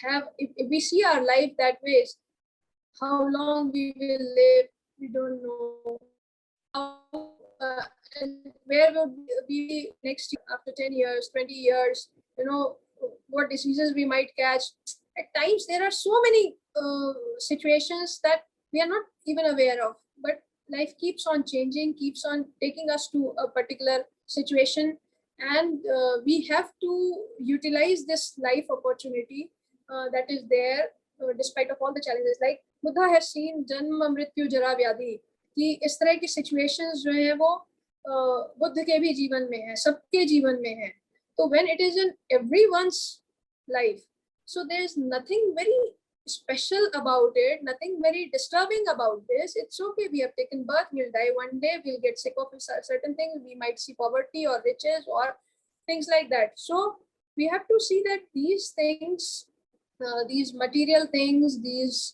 have, if we see our life that way, how long we will live, we don't know. And where will we be next year, after 10 years, 20 years, what diseases we might catch. At times, there are so many situations that we are not even aware of, but life keeps on changing, keeps on taking us to a particular situation, and we have to utilize this life opportunity that is there, despite of all the challenges. Like Buddha has seen Janma, Mrityu, Jara, Vyadhi, कि इस तरह की situations जो है वो बुद्ध के भी जीवन में है, सबके जीवन में है. So when it is in everyone's life, so there is nothing very special about it, nothing very disturbing about this. It's okay, we have taken birth, we'll die one day, we'll get sick of certain things, we might see poverty or riches or things like that. So we have to see that these things, these material things, these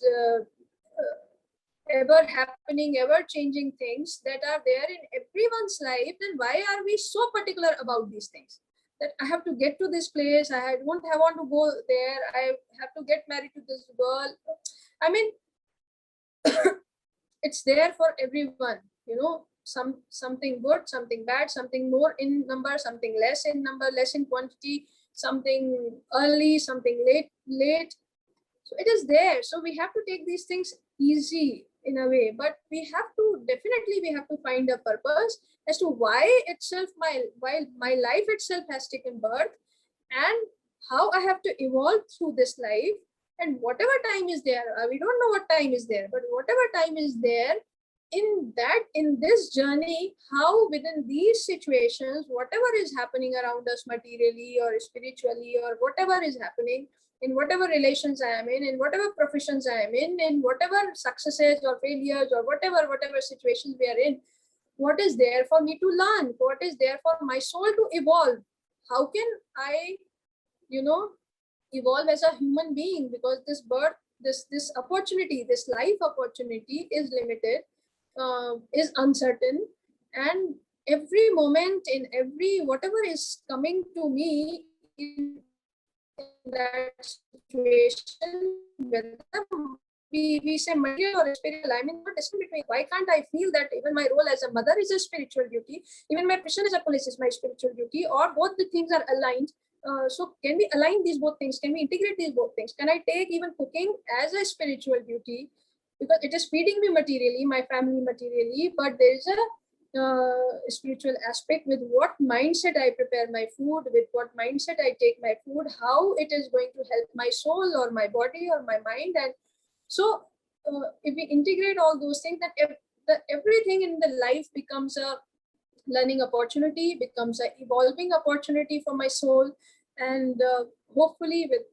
ever happening, ever changing things that are there in everyone's life, then why are we so particular about these things? That I have to get to this place, I don't want to go there, I have to get married to this girl. I mean, it's there for everyone, something good, something bad, something more in number, something less in number, less in quantity, something early, something late. So it is there. So we have to take these things easy in a way, but we have to find a purpose as to why my life itself has taken birth, and how I have to evolve through this life, and whatever time is there, we don't know what time is there, but whatever time is there, in this journey, how within these situations, whatever is happening around us materially or spiritually, or whatever is happening, in whatever relations I am in whatever professions I am in whatever successes or failures or whatever situations we are in, what is there for me to learn? What is there for my soul to evolve? How can I, evolve as a human being? Because this birth, this opportunity, this life opportunity is limited, is uncertain, and every moment, in every whatever is coming to me in that situation, whether we say material or spiritual, I mean, what is between? Why can't I feel that even my role as a mother is a spiritual duty, even my profession as a police is my spiritual duty, or both the things are aligned? So can we align these both things? Can we integrate these both things? Can I take even cooking as a spiritual duty, because it is feeding me materially, my family materially, but there is a spiritual aspect with what mindset I prepare my food, with what mindset I take my food, how it is going to help my soul or my body or my mind. And so if we integrate all those things, then everything in the life becomes a learning opportunity, becomes an evolving opportunity for my soul. And hopefully with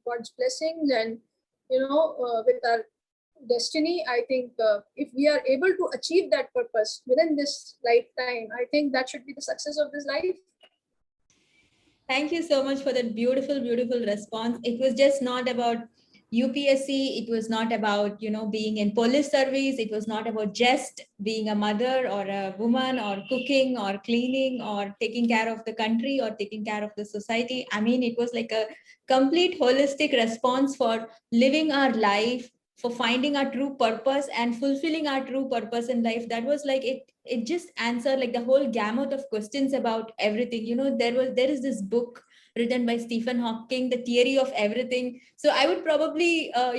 God's blessings and, with our destiny, I think if we are able to achieve that purpose within this lifetime, I think that should be the success of this life. Thank you so much for that beautiful, beautiful response. It was just not about UPSC. It was not about, being in police service. It was not about just being a mother or a woman or cooking or cleaning or taking care of the country or taking care of the society. I mean, it was like a complete holistic response for living our life, for finding our true purpose and fulfilling our true purpose in life. That was like it just answered like the whole gamut of questions about everything. There is this book written by Stephen Hawking, The Theory of Everything. So I would probably I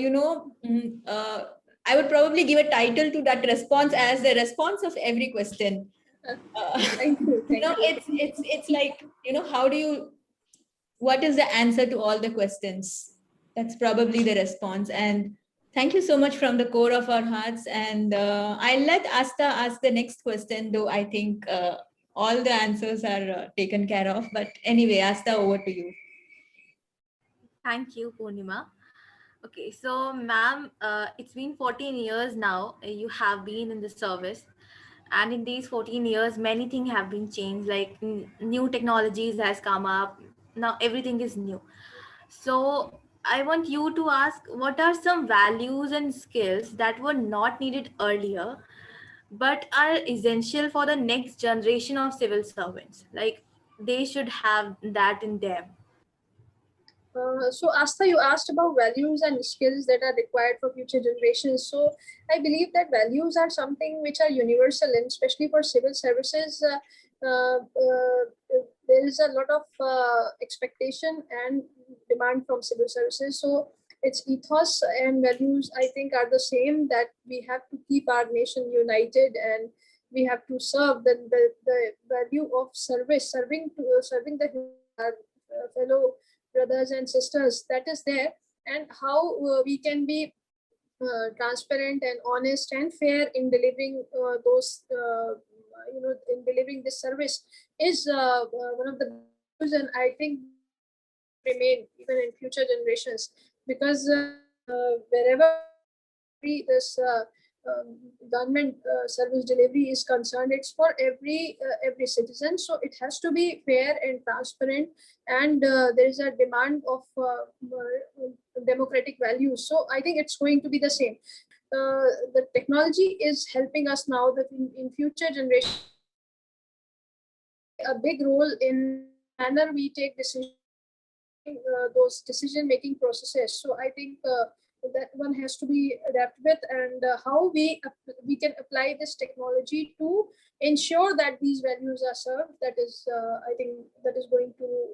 would probably give a title to that response as the response of every question. Thank you. Thank you. It's like, how do you, what is the answer to all the questions? That's probably the response. And thank you so much from the core of our hearts. And I'll let Asta ask the next question, though I think all the answers are taken care of. But anyway, Asta, over to you. Thank you, Purnima. Okay, so ma'am, it's been 14 years now. You have been in the service, and in these 14 years, many things have been changed. Like new technologies has come up. Now everything is new. So I want you to ask, what are some values and skills that were not needed earlier, but are essential for the next generation of civil servants? Like they should have that in them. So Asta, you asked about values and skills that are required for future generations. So I believe that values are something which are universal, and especially for civil services, there is a lot of expectation and demand from civil services. So its ethos and values, I think, are the same, that we have to keep our nation united, and we have to serve the value of service, serving the fellow brothers and sisters, that is there. And how we can be transparent and honest and fair in delivering in delivering this service is one of the values, and I think remain even in future generations, because wherever this government service delivery is concerned, it's for every citizen. So it has to be fair and transparent, and there is a demand of democratic values. So I think it's going to be the same. The technology is helping us now, that in future generations, a big role in manner we take decisions, those decision making processes. So I think that one has to be adapted with, and how we can apply this technology to ensure that these values are served. That is, I think, that is going to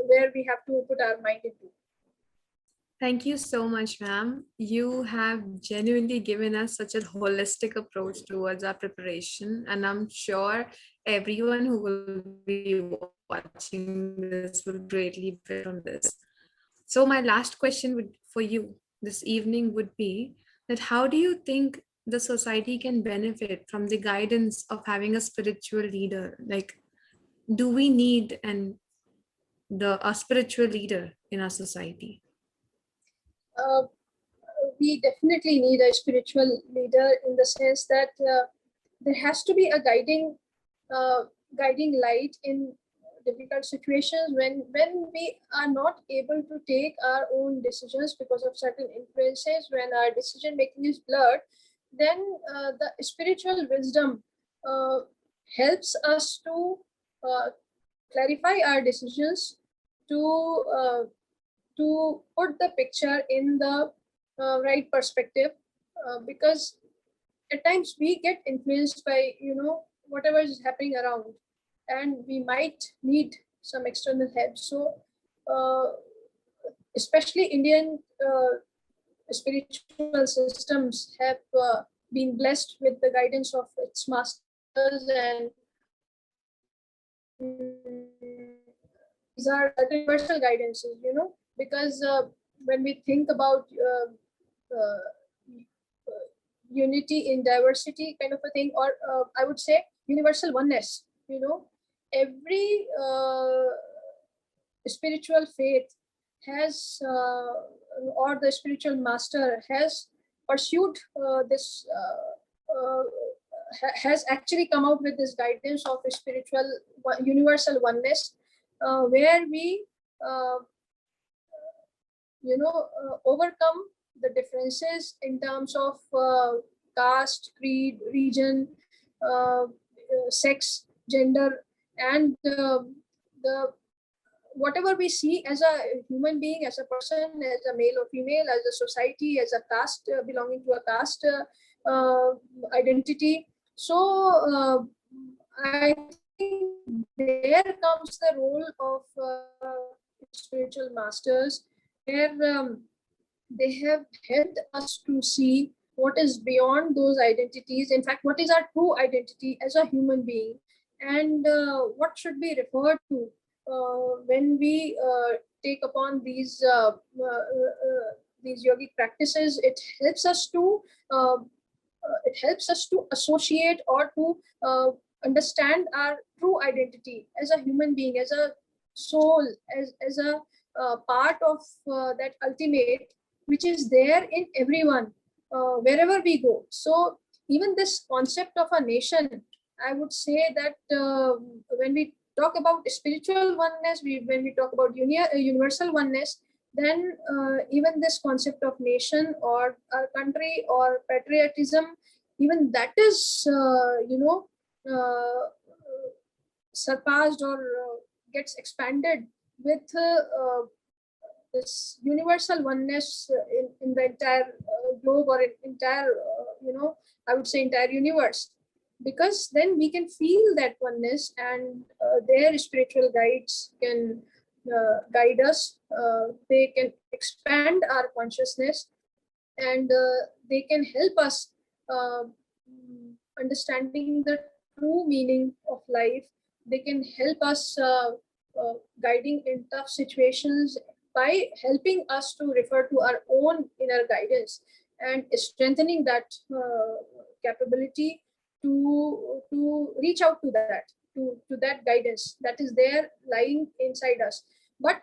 where we have to put our mind into. Thank you so much, ma'am. You have genuinely given us such a holistic approach towards our preparation, and I'm sure everyone who will be watching this will greatly benefit from this. So my last question for you this evening would be that how do you think the society can benefit from the guidance of having a spiritual leader? Like, do we need a spiritual leader in our society? We definitely need a spiritual leader, in the sense that there has to be a guiding light in difficult situations, when we are not able to take our own decisions because of certain influences, when our decision making is blurred. Then the spiritual wisdom helps us to clarify our decisions, to put the picture in the right perspective, because at times we get influenced by whatever is happening around, and we might need some external help. So especially Indian spiritual systems have been blessed with the guidance of its masters, and these are universal guidances, because when we think about unity in diversity kind of a thing, or I would say universal oneness, every spiritual faith has or the spiritual master has pursued this has actually come out with this guidance of a spiritual universal oneness, where we overcome the differences in terms of caste, creed, region, sex, gender, and the whatever we see as a human being, as a person, as a male or female, as a society, as a caste, belonging to a caste identity. So I think there comes the role of spiritual masters, where they have helped us to see what is beyond those identities. In fact, what is our true identity as a human being, and what should be referred to when we take upon these yogic practices. It helps us to associate or to understand our true identity as a human being, as a soul, as a part of that ultimate, which is there in everyone, wherever we go. So even this concept of a nation, I would say that when we talk about spiritual oneness, when we talk about universal oneness, then even this concept of nation or our country or patriotism, even that is surpassed or gets expanded with this universal oneness in the entire globe, or entire I would say entire universe, because then we can feel that oneness, and their spiritual guides can guide us. They can expand our consciousness, and they can help us understanding the true meaning of life. They can help us guiding in tough situations by helping us to refer to our own inner guidance and strengthening that capability to reach out to that guidance that is there lying inside us. But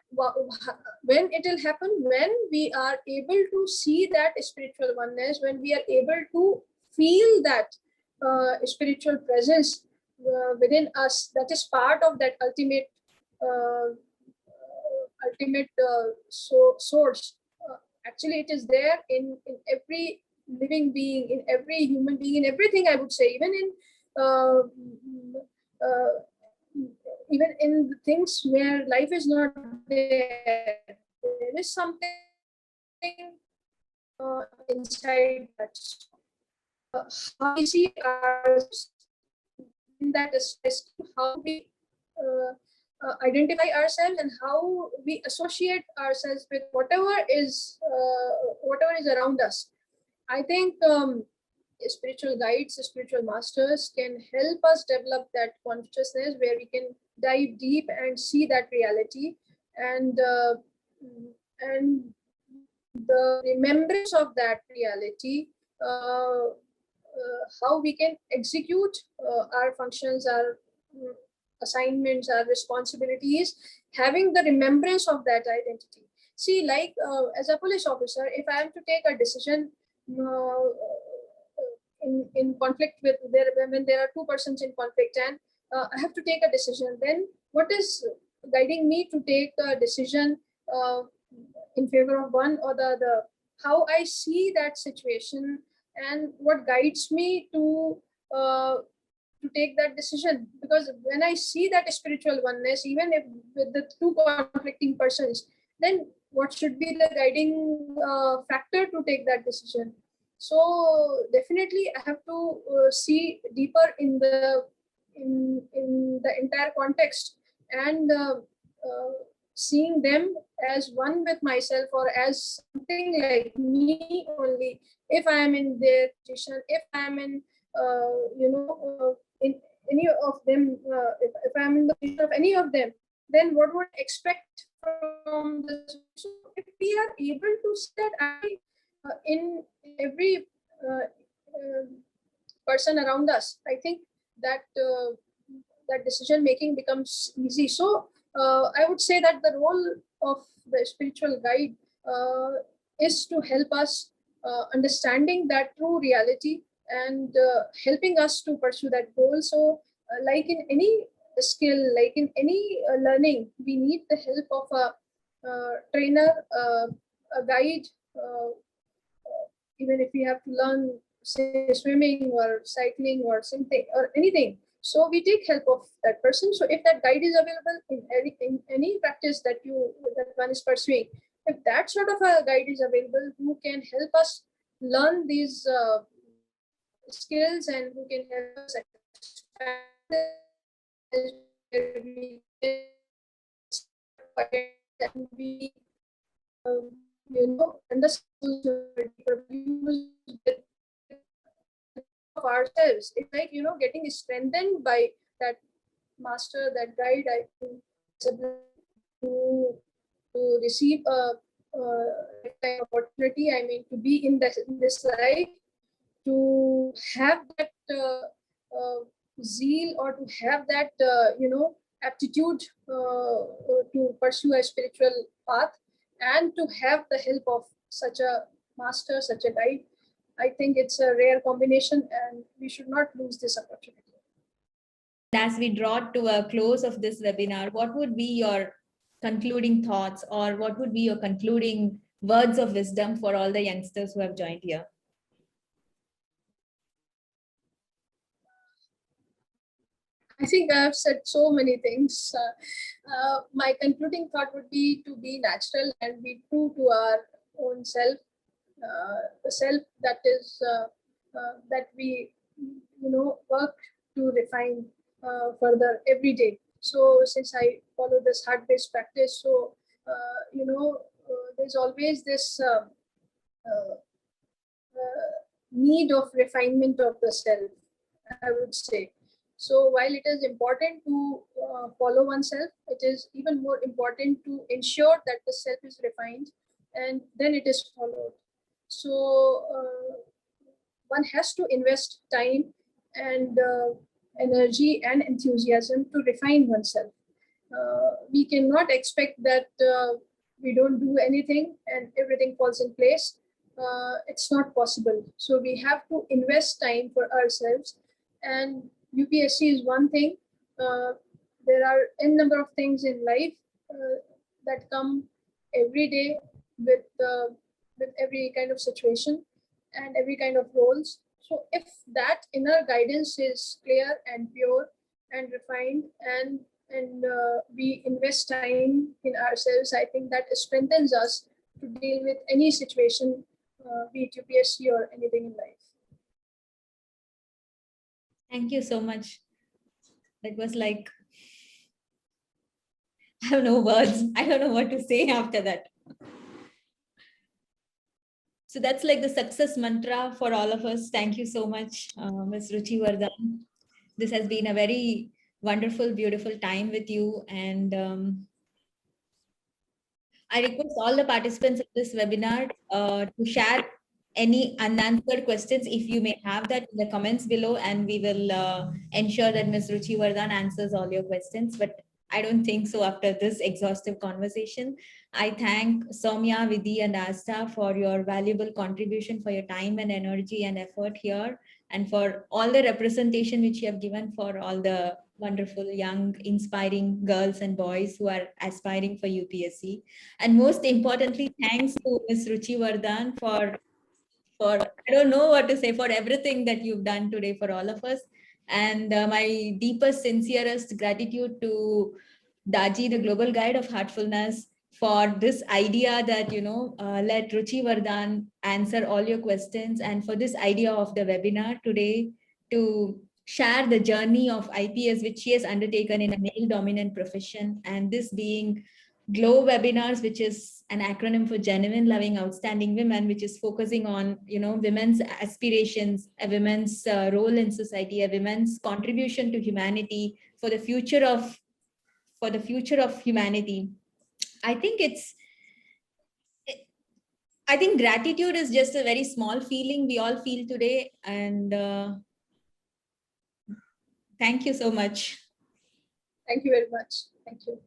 when it will happen, when we are able to see that spiritual oneness, when we are able to feel that spiritual presence within us, that is part of that ultimate source. Actually, it is there in every living being, in every human being, in everything, I would say, even in things where life is not there, there is something inside that. How we see ourselves in that aspect, how we identify ourselves, and how we associate ourselves with whatever is around us. I think spiritual guides, spiritual masters can help us develop that consciousness where we can dive deep and see that reality, and the remembrance of that reality, how we can execute our functions, our assignments, our responsibilities, having the remembrance of that identity. See, like as a police officer, if I am to take a decision in conflict with when there are two persons in conflict, and I have to take a decision, then what is guiding me to take a decision in favor of one or the other? How I see that situation, and what guides me to to take that decision. Because when I see that spiritual oneness, even if with the two conflicting persons, then what should be the guiding factor to take that decision? So definitely I have to see deeper in the entire context, and seeing them as one with myself, or as something like me only. If I am in their position, if I am in in any of them, if I am in the position of any of them, then what would I expect from this? So if we are able to see that in every person around us, I think that that decision making becomes easy. So I would say that the role of the spiritual guide is to help us understanding that true reality, and helping us to pursue that goal. So like in any skill, like in any learning, we need the help of a trainer, a guide, even if we have to learn, say, swimming or cycling or something or anything. So we take help of that person. So if that guide is available in any practice that one is pursuing, if that sort of a guide is available who can help us learn these skills, and who can help us expand and we understand of ourselves. It's like getting strengthened by that master, that guide. I think it's to receive a lifetime opportunity. I mean, to be in this life, to have that zeal, or to have that aptitude to pursue a spiritual path, and to have the help of such a master, such a guide. I think it's a rare combination, and we should not lose this opportunity. As we draw to a close of this webinar, what would be your concluding thoughts, or what would be your concluding words of wisdom for all the youngsters who have joined here? I think I've said so many things. My concluding thought would be to be natural and be true to our own self, the self that is that we work to refine further every day. So since I follow this heart-based practice, so there's always this need of refinement of the self, I would say. So while it is important to follow oneself, it is even more important to ensure that the self is refined, and then it is followed. So one has to invest time and energy and enthusiasm to refine oneself. We cannot expect that we don't do anything and everything falls in place. It's not possible. So we have to invest time for ourselves, and UPSC is one thing. There are n number of things in life that come every day with every kind of situation and every kind of roles. So if that inner guidance is clear and pure and refined, and we invest time in ourselves, I think that strengthens us to deal with any situation, be it UPSC or anything in life. Thank you so much. That was like, I have no words. I don't know what to say after that. So that's like the success mantra for all of us. Thank you so much, Ms. Ruchi Vardhan. This has been a very wonderful, beautiful time with you. And I request all the participants of this webinar to share any unanswered questions, if you may have that, in the comments below, and we will ensure that Ms. Ruchi Vardhan answers all your questions. But I don't think so after this exhaustive conversation. I thank Soumya, Vidhi, and Asta for your valuable contribution, for your time and energy and effort here, and for all the representation which you have given for all the wonderful, young, inspiring girls and boys who are aspiring for UPSC. And most importantly, thanks to Ms. Ruchi Vardhan for I don't know what to say, for everything that you've done today for all of us. And my deepest, sincerest gratitude to Daaji, the global guide of heartfulness, for this idea that, let Ruchi Vardhan answer all your questions, and for this idea of the webinar today to share the journey of IPS, which she has undertaken in a male dominant profession. And this being GLOW webinars, which is an acronym for Genuine Loving Outstanding Women, which is focusing on, women's aspirations, a women's role in society, a women's contribution to humanity for the future of humanity. I think gratitude is just a very small feeling we all feel today. And thank you so much. Thank you very much. Thank you.